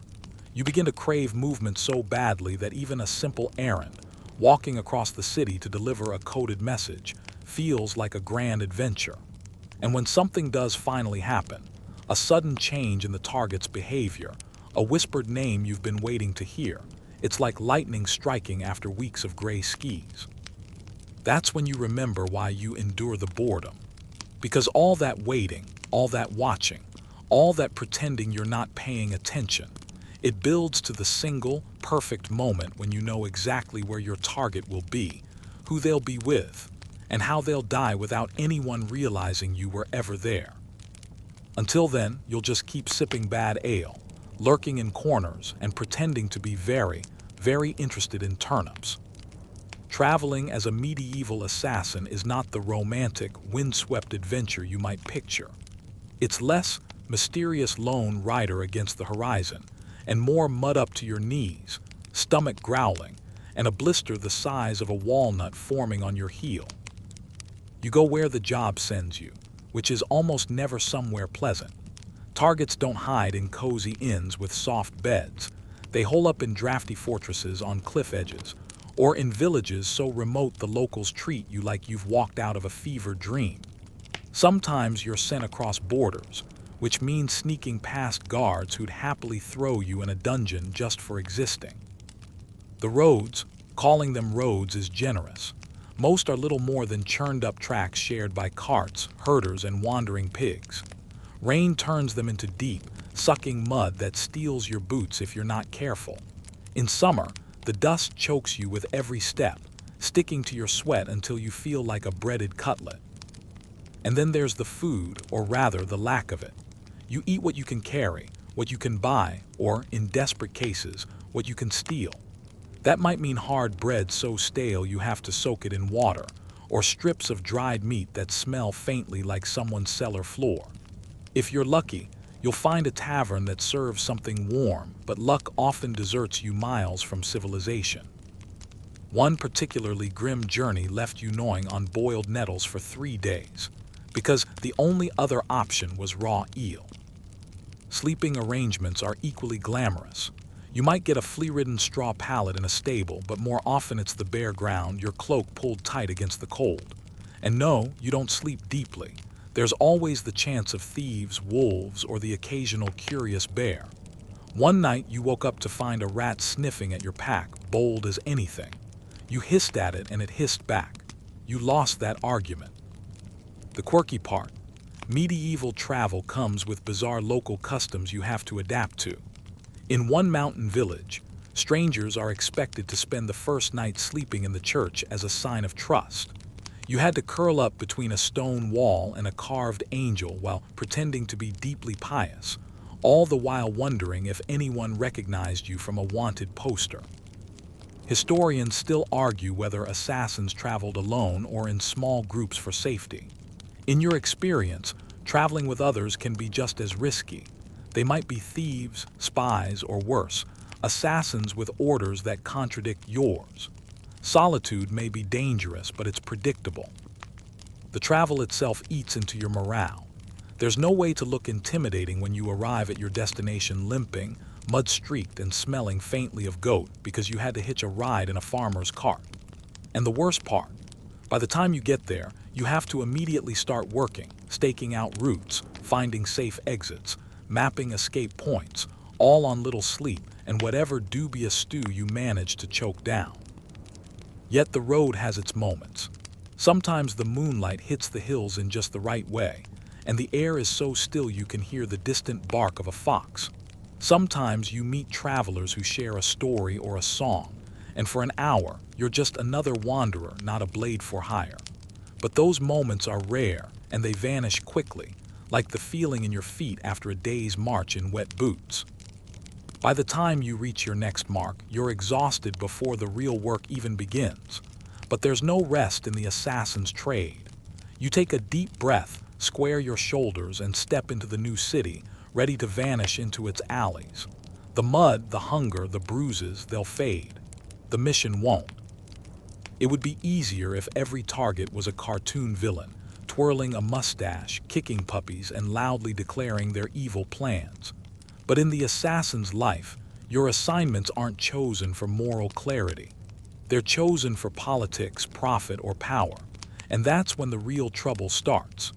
You begin to crave movement so badly that even a simple errand, walking across the city to deliver a coded message, feels like a grand adventure. And when something does finally happen, a sudden change in the target's behavior, a whispered name you've been waiting to hear, it's like lightning striking after weeks of gray skis. That's when you remember why you endure the boredom. Because all that waiting, all that watching, all that pretending you're not paying attention, it builds to the single, perfect moment when you know exactly where your target will be, who they'll be with, and how they'll die without anyone realizing you were ever there. Until then, you'll just keep sipping bad ale, lurking in corners, and pretending to be very, very interested in turnips. Traveling as a medieval assassin is not the romantic, windswept adventure you might picture. It's less mysterious lone rider against the horizon, and more mud up to your knees, stomach growling, and a blister the size of a walnut forming on your heel. You go where the job sends you, which is almost never somewhere pleasant. Targets don't hide in cozy inns with soft beds. They hole up in drafty fortresses on cliff edges, or in villages so remote the locals treat you like you've walked out of a fever dream. Sometimes you're sent across borders, which means sneaking past guards who'd happily throw you in a dungeon just for existing. The roads, calling them roads is generous. Most are little more than churned-up tracks shared by carts, herders, and wandering pigs. Rain turns them into deep, sucking mud that steals your boots if you're not careful. In summer, the dust chokes you with every step, sticking to your sweat until you feel like a breaded cutlet. And then there's the food, or rather the lack of it. You eat what you can carry, what you can buy, or, in desperate cases, what you can steal. That might mean hard bread so stale you have to soak it in water, or strips of dried meat that smell faintly like someone's cellar floor. If you're lucky, you'll find a tavern that serves something warm, but luck often deserts you miles from civilization. One particularly grim journey left you gnawing on boiled nettles for 3 days, because the only other option was raw eel. Sleeping arrangements are equally glamorous. You might get a flea-ridden straw pallet in a stable, but more often it's the bare ground, your cloak pulled tight against the cold. And no, you don't sleep deeply. There's always the chance of thieves, wolves, or the occasional curious bear. One night you woke up to find a rat sniffing at your pack, bold as anything. You hissed at it and it hissed back. You lost that argument. The quirky part: medieval travel comes with bizarre local customs you have to adapt to. In one mountain village, strangers are expected to spend the first night sleeping in the church as a sign of trust. You had to curl up between a stone wall and a carved angel while pretending to be deeply pious, all the while wondering if anyone recognized you from a wanted poster. Historians still argue whether assassins traveled alone or in small groups for safety. In your experience, traveling with others can be just as risky. They might be thieves, spies, or worse, assassins with orders that contradict yours. Solitude may be dangerous, but it's predictable. The travel itself eats into your morale. There's no way to look intimidating when you arrive at your destination limping, mud-streaked, and smelling faintly of goat because you had to hitch a ride in a farmer's cart. And the worst part, By the time you get there, you have to immediately start working, staking out routes, finding safe exits, mapping escape points, all on little sleep and whatever dubious stew you manage to choke down. Yet the road has its moments. Sometimes the moonlight hits the hills in just the right way, and the air is so still you can hear the distant bark of a fox. Sometimes you meet travelers who share a story or a song, and for an hour, you're just another wanderer, not a blade for hire. But those moments are rare, and they vanish quickly, like the feeling in your feet after a day's march in wet boots. By the time you reach your next mark, you're exhausted before the real work even begins. But there's no rest in the assassin's trade. You take a deep breath, square your shoulders, and step into the new city, ready to vanish into its alleys. The mud, the hunger, the bruises, they'll fade. The mission won't. It would be easier if every target was a cartoon villain, twirling a mustache, kicking puppies, and loudly declaring their evil plans. But in the assassin's life, your assignments aren't chosen for moral clarity. They're chosen for politics, profit, or power. And that's when the real trouble starts.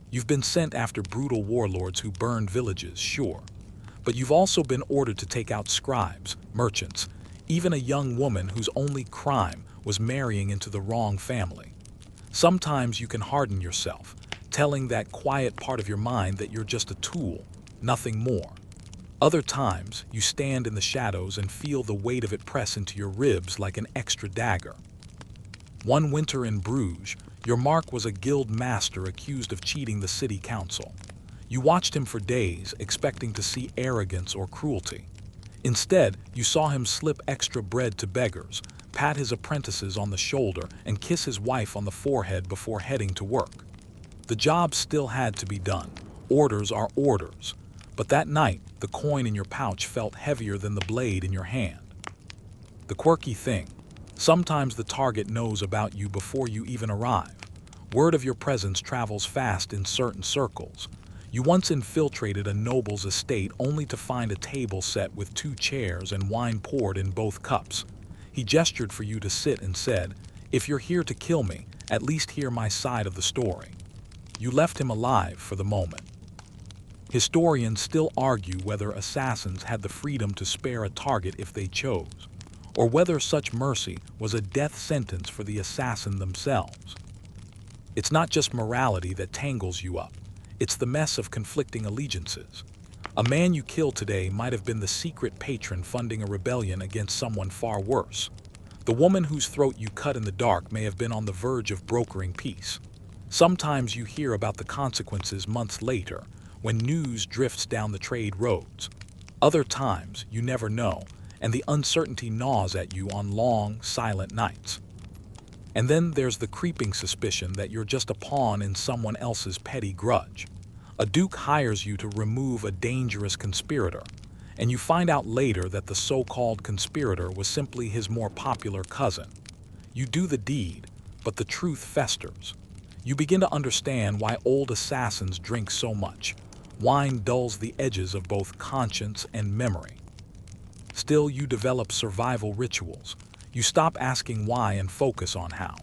You've been sent after brutal warlords who burned villages, sure. But you've also been ordered to take out scribes, merchants, even a young woman whose only crime was marrying into the wrong family. Sometimes you can harden yourself, telling that quiet part of your mind that you're just a tool, nothing more. Other times, you stand in the shadows and feel the weight of it press into your ribs like an extra dagger. One winter in Bruges, your mark was a guild master accused of cheating the city council. You watched him for days, expecting to see arrogance or cruelty. Instead, you saw him slip extra bread to beggars, pat his apprentices on the shoulder, and kiss his wife on the forehead before heading to work. The job still had to be done. Orders are orders. But that night, the coin in your pouch felt heavier than the blade in your hand. The quirky thing, sometimes the target knows about you before you even arrive. Word of your presence travels fast in certain circles. You once infiltrated a noble's estate only to find a table set with 2 chairs and wine poured in both cups. He gestured for you to sit and said, "If you're here to kill me, at least hear my side of the story." You left him alive for the moment. Historians still argue whether assassins had the freedom to spare a target if they chose, or whether such mercy was a death sentence for the assassin themselves. It's not just morality that tangles you up, it's the mess of conflicting allegiances. A man you kill today might have been the secret patron funding a rebellion against someone far worse. The woman whose throat you cut in the dark may have been on the verge of brokering peace. Sometimes you hear about the consequences months later, when news drifts down the trade roads. Other times, you never know, and the uncertainty gnaws at you on long, silent nights. And then there's the creeping suspicion that you're just a pawn in someone else's petty grudge. A duke hires you to remove a dangerous conspirator, and you find out later that the so-called conspirator was simply his more popular cousin. You do the deed, but the truth festers. You begin to understand why old assassins drink so much. Wine dulls the edges of both conscience and memory. Still, you develop survival rituals. You stop asking why and focus on how.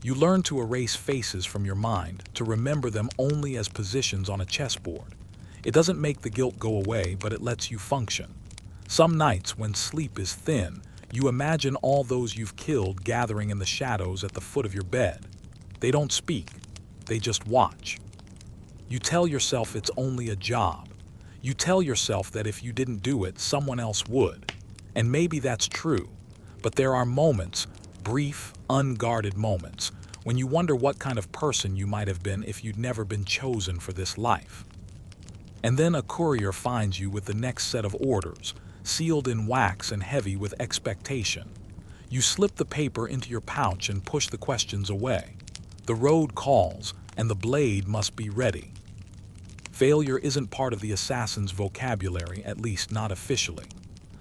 You learn to erase faces from your mind, to remember them only as positions on a chessboard. It doesn't make the guilt go away, but it lets you function. Some nights, when sleep is thin, you imagine all those you've killed gathering in the shadows at the foot of your bed. They don't speak, they just watch. You tell yourself it's only a job. You tell yourself that if you didn't do it, someone else would. And maybe that's true. But there are moments, brief, unguarded moments, when you wonder what kind of person you might have been if you'd never been chosen for this life. And then a courier finds you with the next set of orders, sealed in wax and heavy with expectation. You slip the paper into your pouch and push the questions away. The road calls, and the blade must be ready. Failure isn't part of the assassin's vocabulary, at least not officially.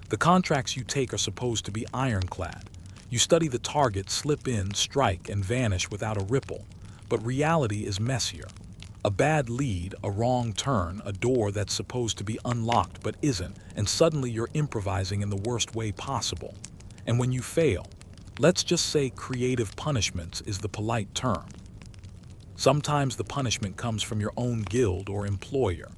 The contracts you take are supposed to be ironclad. You study the target, slip in, strike, and vanish without a ripple. But reality is messier. A bad lead, a wrong turn, a door that's supposed to be unlocked but isn't, and suddenly you're improvising in the worst way possible. And when you fail, Let's just say creative punishments is the polite term. Sometimes the punishment comes from your own guild or employer.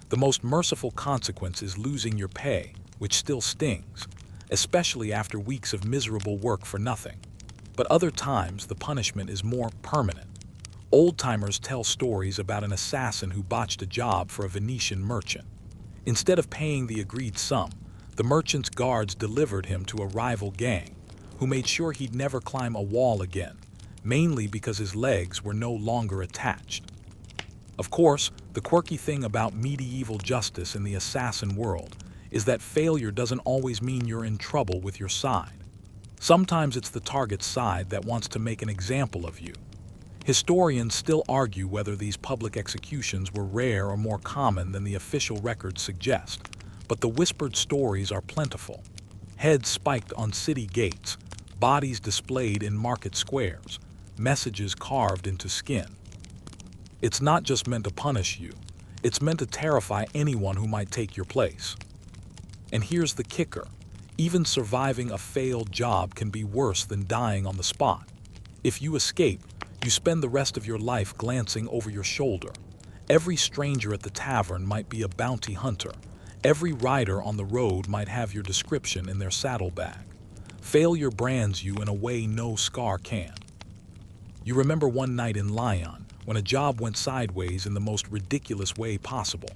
The most merciful consequence is losing your pay, which still stings, especially after weeks of miserable work for nothing. But other times the punishment is more permanent. Old-timers tell stories about an assassin who botched a job for a Venetian merchant. Instead of paying the agreed sum, the merchant's guards delivered him to a rival gang, who made sure he'd never climb a wall again, mainly because his legs were no longer attached. Of course, the quirky thing about medieval justice in the assassin world is that failure doesn't always mean you're in trouble with your side. Sometimes it's the target's side that wants to make an example of you. Historians still argue whether these public executions were rare or more common than the official records suggest, but the whispered stories are plentiful. Heads spiked on city gates, bodies displayed in market squares, messages carved into skin. It's not just meant to punish you, it's meant to terrify anyone who might take your place. And here's the kicker. Even surviving a failed job can be worse than dying on the spot. If you escape, you spend the rest of your life glancing over your shoulder. Every stranger at the tavern might be a bounty hunter. Every rider on the road might have your description in their saddlebag. Failure brands you in a way no scar can. You remember one night in Lyon when a job went sideways in the most ridiculous way possible.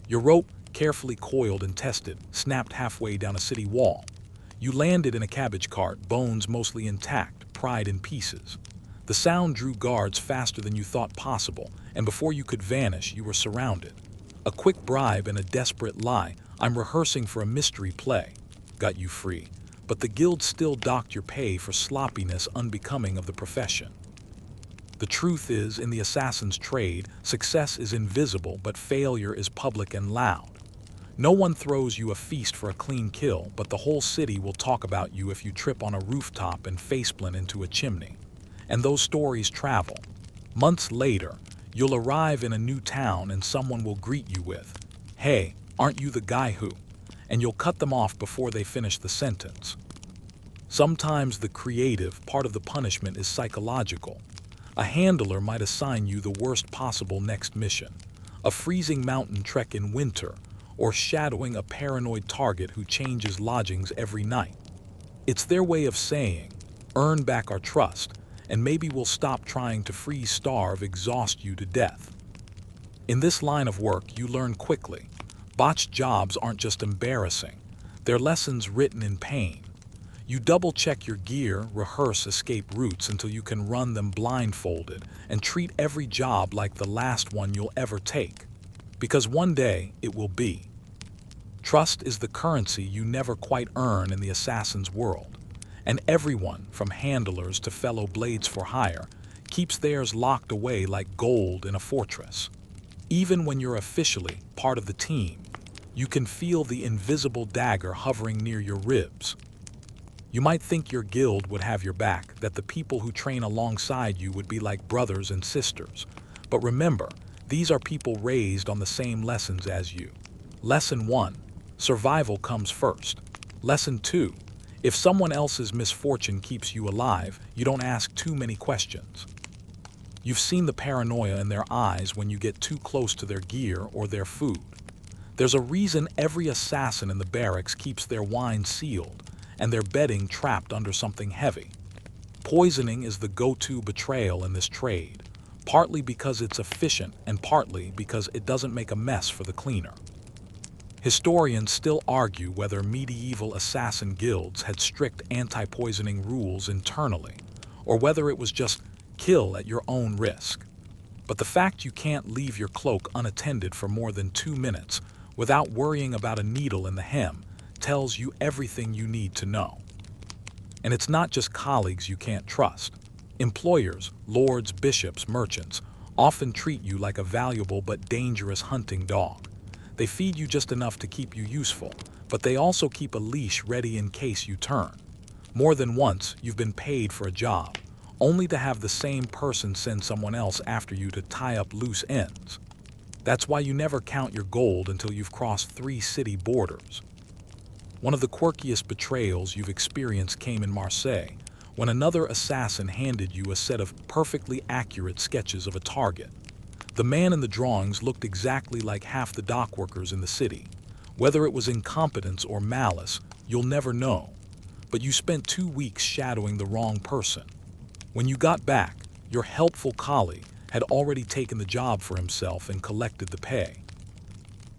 Your rope, carefully coiled and tested, snapped halfway down a city wall. You landed in a cabbage cart, bones mostly intact, pride in pieces. The sound drew guards faster than you thought possible, and before you could vanish, you were surrounded. A quick bribe and a desperate lie, "I'm rehearsing for a mystery play," got you free, but the guild still docked your pay for sloppiness unbecoming of the profession. The truth is, in the assassin's trade, success is invisible, but failure is public and loud. No one throws you a feast for a clean kill, but the whole city will talk about you if you trip on a rooftop and faceplant into a chimney. And those stories travel. Months later, you'll arrive in a new town and someone will greet you with, "Hey, aren't you the guy who?" And you'll cut them off before they finish the sentence. Sometimes the creative part of the punishment is psychological. A handler might assign you the worst possible next mission, a freezing mountain trek in winter, or shadowing a paranoid target who changes lodgings every night. It's their way of saying, "Earn back our trust, and maybe we'll stop trying to freeze, starve, exhaust you to death." In this line of work, you learn quickly. Botched jobs aren't just embarrassing, they're lessons written in pain. You double-check your gear, rehearse escape routes until you can run them blindfolded, and treat every job like the last one you'll ever take. Because one day, it will be. Trust is the currency you never quite earn in the assassin's world. And everyone, from handlers to fellow blades for hire, keeps theirs locked away like gold in a fortress. Even when you're officially part of the team, you can feel the invisible dagger hovering near your ribs. You might think your guild would have your back, that the people who train alongside you would be like brothers and sisters. But remember, these are people raised on the same lessons as you. Lesson 1, survival comes first. Lesson 2, if someone else's misfortune keeps you alive, you don't ask too many questions. You've seen the paranoia in their eyes when you get too close to their gear or their food. There's a reason every assassin in the barracks keeps their wine sealed and their bedding trapped under something heavy. Poisoning is the go-to betrayal in this trade, partly because it's efficient and partly because it doesn't make a mess for the cleaner. Historians still argue whether medieval assassin guilds had strict anti-poisoning rules internally, or whether it was just kill at your own risk. But the fact you can't leave your cloak unattended for more than 2 minutes without worrying about a needle in the hem tells you everything you need to know. And it's not just colleagues you can't trust. Employers, lords, bishops, merchants often treat you like a valuable but dangerous hunting dog. They feed you just enough to keep you useful, but they also keep a leash ready in case you turn. More than once, you've been paid for a job, only to have the same person send someone else after you to tie up loose ends. That's why you never count your gold until you've crossed 3 city borders. One of the quirkiest betrayals you've experienced came in Marseille, when another assassin handed you a set of perfectly accurate sketches of a target. The man in the drawings looked exactly like half the dock workers in the city. Whether it was incompetence or malice, you'll never know. But you spent 2 weeks shadowing the wrong person. When you got back, your helpful colleague had already taken the job for himself and collected the pay.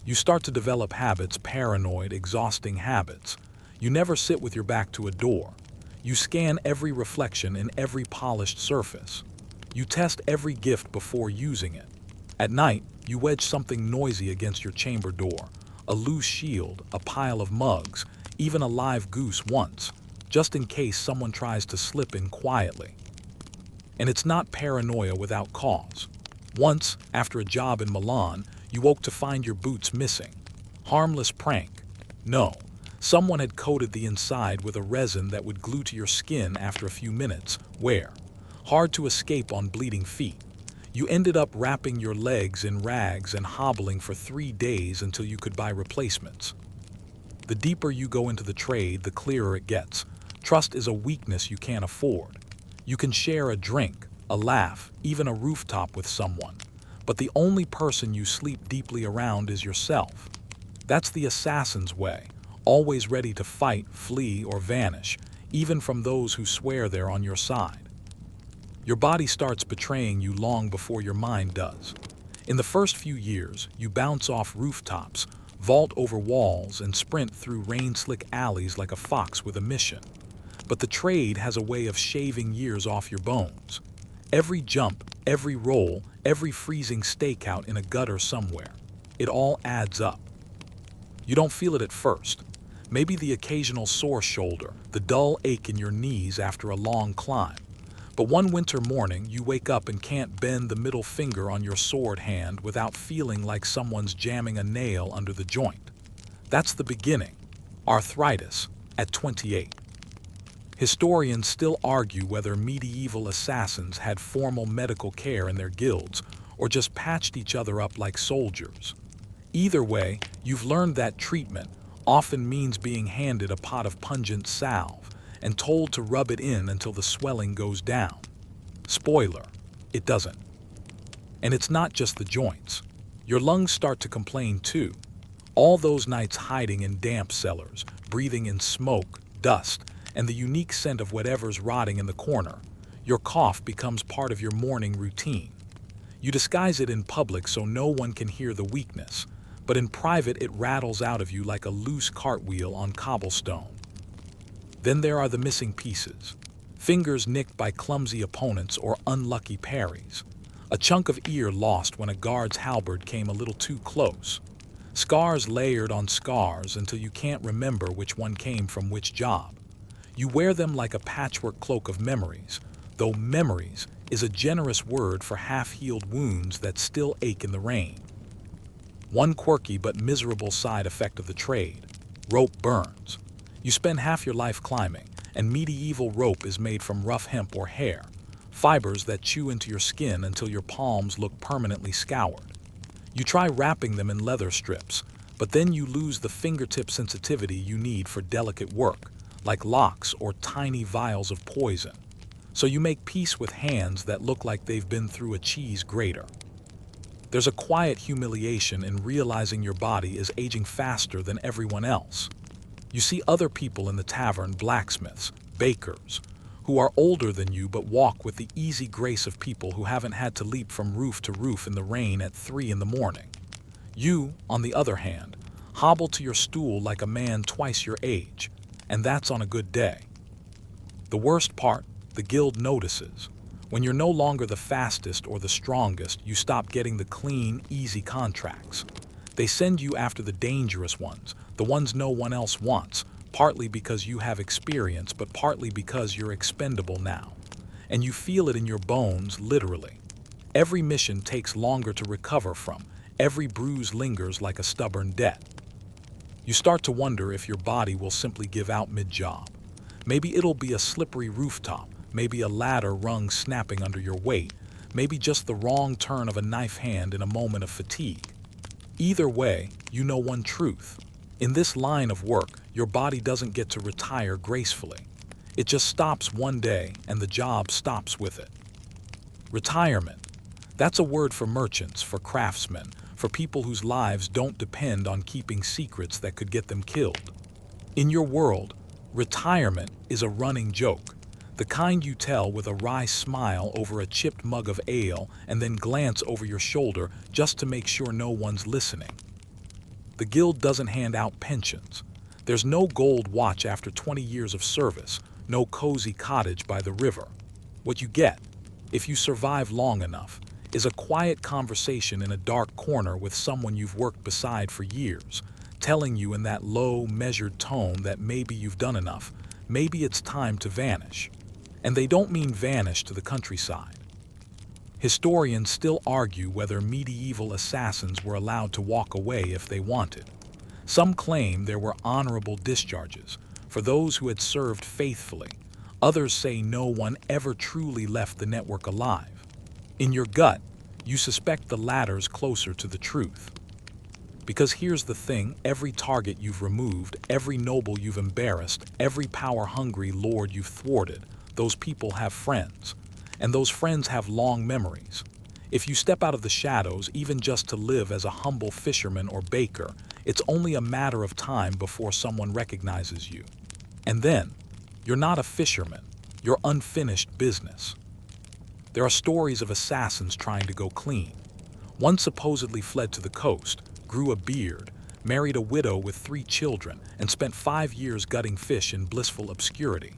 You start to develop habits, paranoid, exhausting habits. You never sit with your back to a door. You scan every reflection in every polished surface. You test every gift before using it. At night, you wedge something noisy against your chamber door. A loose shield, a pile of mugs, even a live goose once, just in case someone tries to slip in quietly. And it's not paranoia without cause. Once, after a job in Milan, you woke to find your boots missing. Harmless prank. No, someone had coated the inside with a resin that would glue to your skin after a few minutes. Where? Hard to escape on bleeding feet. You ended up wrapping your legs in rags and hobbling for 3 days until you could buy replacements. The deeper you go into the trade, the clearer it gets. Trust is a weakness you can't afford. You can share a drink, a laugh, even a rooftop with someone. But the only person you sleep deeply around is yourself. That's the assassin's way, always ready to fight, flee, or vanish, even from those who swear they're on your side. Your body starts betraying you long before your mind does. In the first few years, you bounce off rooftops, vault over walls, and sprint through rain-slick alleys like a fox with a mission. But the trade has a way of shaving years off your bones. Every jump, every roll, every freezing stakeout in a gutter somewhere, it all adds up. You don't feel it at first. Maybe the occasional sore shoulder, the dull ache in your knees after a long climb. But one winter morning, you wake up and can't bend the middle finger on your sword hand without feeling like someone's jamming a nail under the joint. That's the beginning. Arthritis at 28. Historians still argue whether medieval assassins had formal medical care in their guilds or just patched each other up like soldiers. Either way, you've learned that treatment often means being handed a pot of pungent salve and told to rub it in until the swelling goes down. Spoiler, it doesn't. And it's not just the joints. Your lungs start to complain too. All those nights hiding in damp cellars, breathing in smoke, dust, and the unique scent of whatever's rotting in the corner, your cough becomes part of your morning routine. You disguise it in public so no one can hear the weakness, but in private it rattles out of you like a loose cartwheel on cobblestone. Then there are the missing pieces. Fingers nicked by clumsy opponents or unlucky parries. A chunk of ear lost when a guard's halberd came a little too close. Scars layered on scars until you can't remember which one came from which job. You wear them like a patchwork cloak of memories, though memories is a generous word for half-healed wounds that still ache in the rain. One quirky but miserable side effect of the trade: rope burns. You spend half your life climbing, and medieval rope is made from rough hemp or hair, fibers that chew into your skin until your palms look permanently scoured. You try wrapping them in leather strips, but then you lose the fingertip sensitivity you need for delicate work, like locks or tiny vials of poison. So you make peace with hands that look like they've been through a cheese grater. There's a quiet humiliation in realizing your body is aging faster than everyone else. You see other people in the tavern, blacksmiths, bakers, who are older than you but walk with the easy grace of people who haven't had to leap from roof to roof in the rain at 3 in the morning. You, on the other hand, hobble to your stool like a man twice your age, and that's on a good day. The worst part, the guild notices. When you're no longer the fastest or the strongest, you stop getting the clean, easy contracts. They send you after the dangerous ones, the ones no one else wants, partly because you have experience, but partly because you're expendable now. And you feel it in your bones, literally. Every mission takes longer to recover from. Every bruise lingers like a stubborn debt. You start to wonder if your body will simply give out mid-job. Maybe it'll be a slippery rooftop, maybe a ladder rung snapping under your weight, maybe just the wrong turn of a knife hand in a moment of fatigue. Either way, you know one truth. In this line of work, your body doesn't get to retire gracefully. It just stops one day and the job stops with it. Retirement. That's a word for merchants, for craftsmen, for people whose lives don't depend on keeping secrets that could get them killed. In your world, retirement is a running joke, the kind you tell with a wry smile over a chipped mug of ale and then glance over your shoulder just to make sure no one's listening. The guild doesn't hand out pensions. There's no gold watch after 20 years of service, no cozy cottage by the river. What you get, if you survive long enough, is a quiet conversation in a dark corner with someone you've worked beside for years, telling you in that low, measured tone that maybe you've done enough, maybe it's time to vanish. And they don't mean vanish to the countryside. Historians still argue whether medieval assassins were allowed to walk away if they wanted. Some claim there were honorable discharges for those who had served faithfully. Others say no one ever truly left the network alive. In your gut, you suspect the latter's closer to the truth. Because here's the thing, every target you've removed, every noble you've embarrassed, every power-hungry lord you've thwarted, those people have friends. And those friends have long memories. If you step out of the shadows, even just to live as a humble fisherman or baker, it's only a matter of time before someone recognizes you. And then, you're not a fisherman, you're unfinished business. There are stories of assassins trying to go clean. One supposedly fled to the coast, grew a beard, married a widow with 3 children, and spent 5 years gutting fish in blissful obscurity.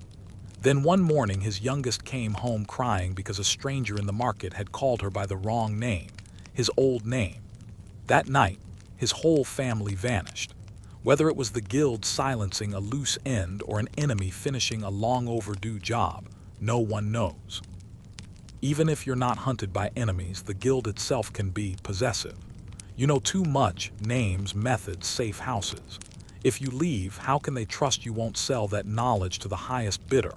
Then one morning his youngest came home crying because a stranger in the market had called her by the wrong name, his old name. That night, his whole family vanished. Whether it was the guild silencing a loose end or an enemy finishing a long overdue job, no one knows. Even if you're not hunted by enemies, the guild itself can be possessive. You know too much, names, methods, safe houses. If you leave, how can they trust you won't sell that knowledge to the highest bidder?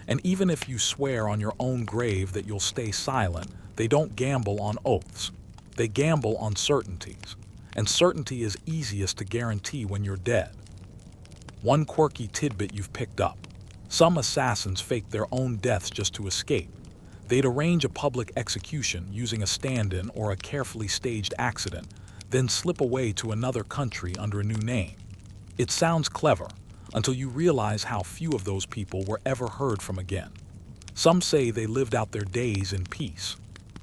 And even if you swear on your own grave that you'll stay silent, they don't gamble on oaths. They gamble on certainties. And certainty is easiest to guarantee when you're dead. One quirky tidbit you've picked up. Some assassins fake their own deaths just to escape. They'd arrange a public execution using a stand-in or a carefully staged accident, then slip away to another country under a new name. It sounds clever, until you realize how few of those people were ever heard from again. Some say they lived out their days in peace.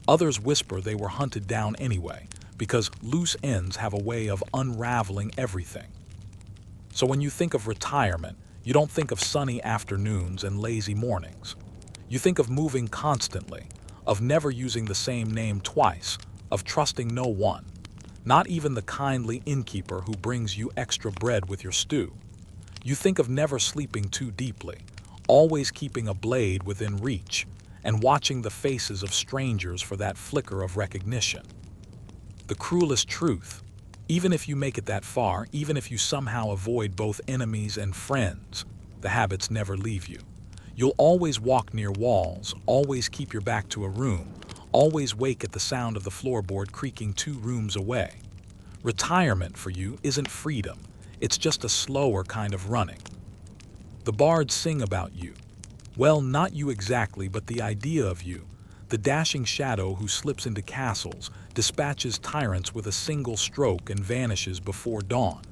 Others whisper they were hunted down anyway, because loose ends have a way of unraveling everything. So when you think of retirement, you don't think of sunny afternoons and lazy mornings. You think of moving constantly, of never using the same name twice, of trusting no one, not even the kindly innkeeper who brings you extra bread with your stew. You think of never sleeping too deeply, always keeping a blade within reach, and watching the faces of strangers for that flicker of recognition. The cruelest truth, even if you make it that far, even if you somehow avoid both enemies and friends, the habits never leave you. You'll always walk near walls, always keep your back to a room, always wake at the sound of the floorboard creaking 2 rooms away. Retirement for you isn't freedom, it's just a slower kind of running. The bards sing about you. Well, not you exactly, but the idea of you. The dashing shadow who slips into castles, dispatches tyrants with a single stroke and vanishes before dawn.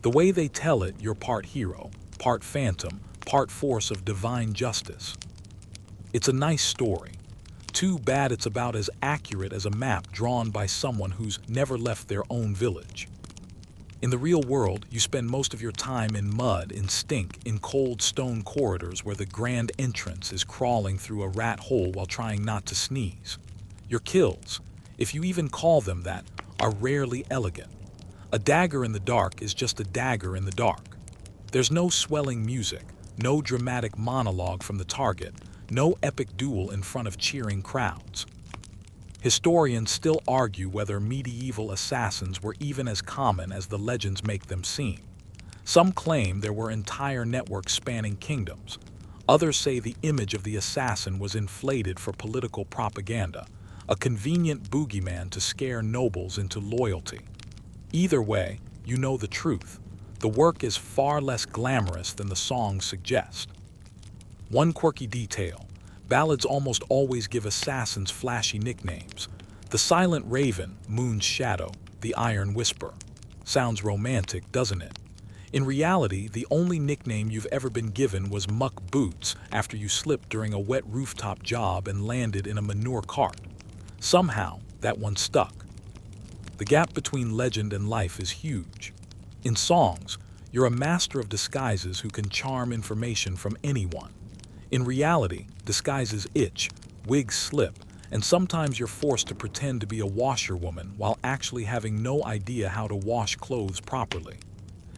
The way they tell it, you're part hero, part phantom, part force of divine justice. It's a nice story. Too bad it's about as accurate as a map drawn by someone who's never left their own village. In the real world, you spend most of your time in mud, in stink, in cold stone corridors where the grand entrance is crawling through a rat hole while trying not to sneeze. Your kills, if you even call them that, are rarely elegant. A dagger in the dark is just a dagger in the dark. There's no swelling music, no dramatic monologue from the target, no epic duel in front of cheering crowds. Historians still argue whether medieval assassins were even as common as the legends make them seem. Some claim there were entire networks spanning kingdoms. Others say the image of the assassin was inflated for political propaganda, a convenient boogeyman to scare nobles into loyalty. Either way, you know the truth. The work is far less glamorous than the songs suggest. One quirky detail: ballads almost always give assassins flashy nicknames. The Silent Raven, Moon's Shadow, the Iron Whisper. Sounds romantic, doesn't it? In reality, the only nickname you've ever been given was Muck Boots after you slipped during a wet rooftop job and landed in a manure cart. Somehow, that one stuck. The gap between legend and life is huge. In songs, you're a master of disguises who can charm information from anyone. In reality, disguises itch, wigs slip, and sometimes you're forced to pretend to be a washerwoman while actually having no idea how to wash clothes properly.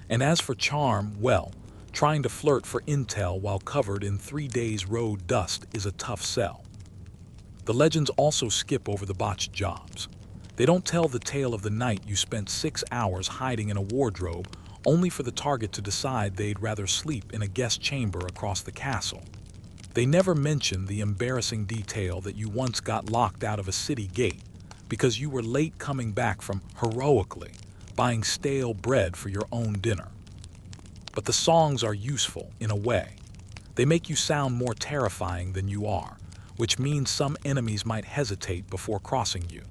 And as for charm, well, trying to flirt for intel while covered in 3 days road dust is a tough sell. The legends also skip over the botched jobs. They don't tell the tale of the night you spent 6 hours hiding in a wardrobe only for the target to decide they'd rather sleep in a guest chamber across the castle. They never mention the embarrassing detail that you once got locked out of a city gate because you were late coming back from heroically buying stale bread for your own dinner. But the songs are useful in a way. They make you sound more terrifying than you are, which means some enemies might hesitate before crossing you.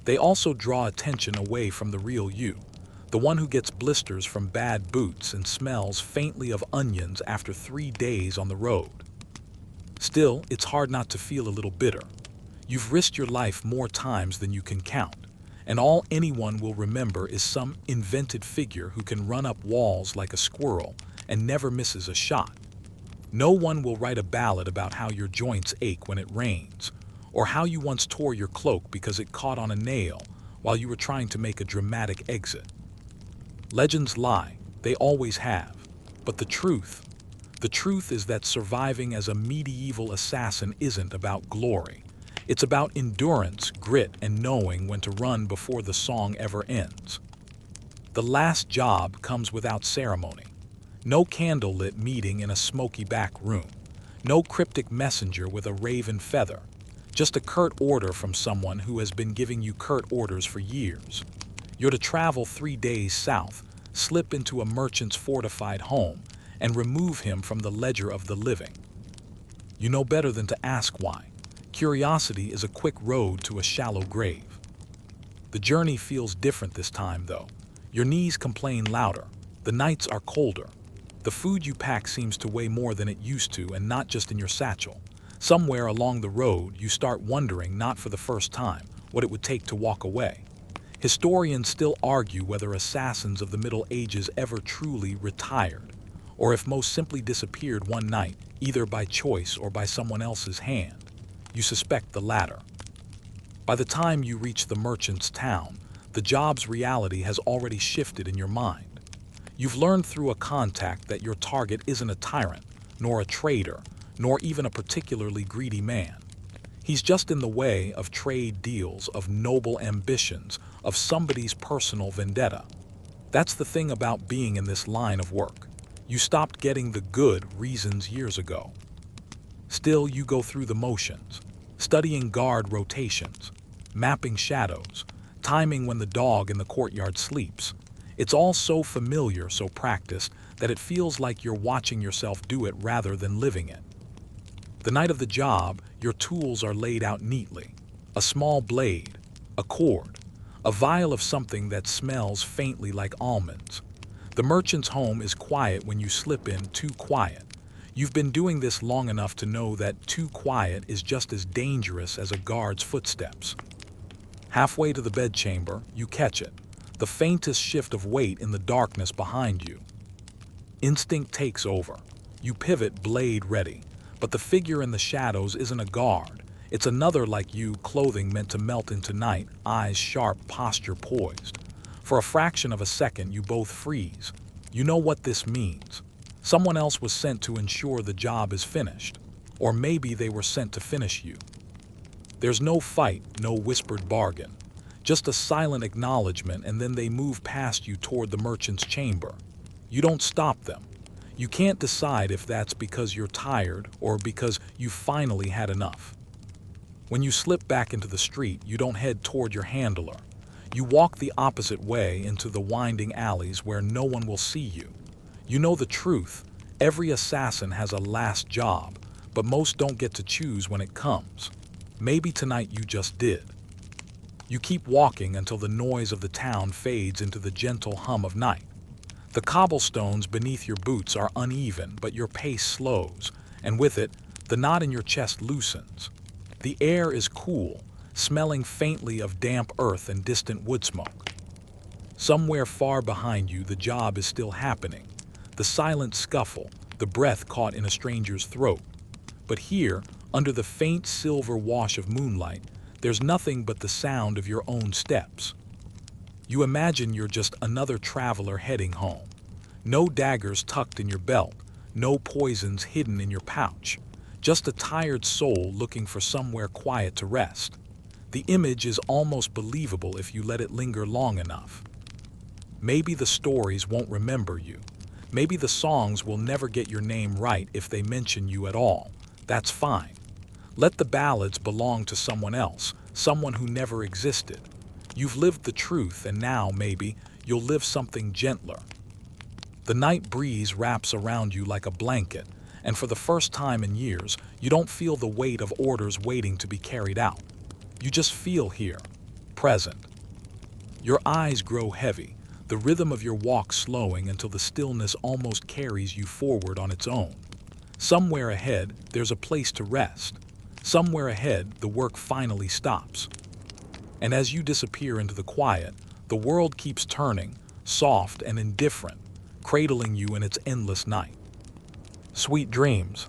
They also draw attention away from the real you, the one who gets blisters from bad boots and smells faintly of onions after 3 days on the road. Still, it's hard not to feel a little bitter. You've risked your life more times than you can count, and all anyone will remember is some invented figure who can run up walls like a squirrel and never misses a shot. No one will write a ballad about how your joints ache when it rains, or how you once tore your cloak because it caught on a nail while you were trying to make a dramatic exit. Legends lie, they always have, but the truth is that surviving as a medieval assassin isn't about glory. It's about endurance, grit, and knowing when to run before the song ever ends. The last job comes without ceremony. No candlelit meeting in a smoky back room. No cryptic messenger with a raven feather. Just a curt order from someone who has been giving you curt orders for years. You're to travel 3 days south, slip into a merchant's fortified home, and remove him from the ledger of the living. You know better than to ask why. Curiosity is a quick road to a shallow grave. The journey feels different this time, though. Your knees complain louder. The nights are colder. The food you pack seems to weigh more than it used to, and not just in your satchel. Somewhere along the road, you start wondering, not for the first time, what it would take to walk away. Historians still argue whether assassins of the Middle Ages ever truly retired, or if most simply disappeared one night, either by choice or by someone else's hand. You suspect the latter. By the time you reach the merchant's town, the job's reality has already shifted in your mind. You've learned through a contact that your target isn't a tyrant, nor a traitor, nor even a particularly greedy man. He's just in the way of trade deals, of noble ambitions, of somebody's personal vendetta. That's the thing about being in this line of work. You stopped getting the good reasons years ago. Still, you go through the motions, studying guard rotations, mapping shadows, timing when the dog in the courtyard sleeps. It's all so familiar, so practiced, that it feels like you're watching yourself do it rather than living it. The night of the job, your tools are laid out neatly. A small blade, a cord, a vial of something that smells faintly like almonds. The merchant's home is quiet when you slip in, too quiet. You've been doing this long enough to know that too quiet is just as dangerous as a guard's footsteps. Halfway to the bedchamber, you catch it, the faintest shift of weight in the darkness behind you. Instinct takes over. You pivot, blade ready, but the figure in the shadows isn't a guard. It's another like you, clothing meant to melt into night, eyes sharp, posture poised. For a fraction of a second, you both freeze. You know what this means. Someone else was sent to ensure the job is finished. Or maybe they were sent to finish you. There's no fight, no whispered bargain. Just a silent acknowledgement, and then they move past you toward the merchant's chamber. You don't stop them. You can't decide if that's because you're tired or because you've finally had enough. When you slip back into the street, you don't head toward your handler. You walk the opposite way into the winding alleys where no one will see you. You know the truth. Every assassin has a last job, but most don't get to choose when it comes. Maybe tonight you just did. You keep walking until the noise of the town fades into the gentle hum of night. The cobblestones beneath your boots are uneven, but your pace slows, and with it, the knot in your chest loosens. The air is cool, smelling faintly of damp earth and distant wood smoke. Somewhere far behind you, the job is still happening. The silent scuffle, the breath caught in a stranger's throat. But here, under the faint silver wash of moonlight, there's nothing but the sound of your own steps. You imagine you're just another traveler heading home. No daggers tucked in your belt, no poisons hidden in your pouch. Just a tired soul looking for somewhere quiet to rest. The image is almost believable if you let it linger long enough. Maybe the stories won't remember you. Maybe the songs will never get your name right if they mention you at all. That's fine. Let the ballads belong to someone else, someone who never existed. You've lived the truth, and now, maybe, you'll live something gentler. The night breeze wraps around you like a blanket, and for the first time in years, you don't feel the weight of orders waiting to be carried out. You just feel here, present. Your eyes grow heavy, the rhythm of your walk slowing until the stillness almost carries you forward on its own. Somewhere ahead, there's a place to rest. Somewhere ahead, the work finally stops. And as you disappear into the quiet, the world keeps turning, soft and indifferent, cradling you in its endless night. Sweet dreams.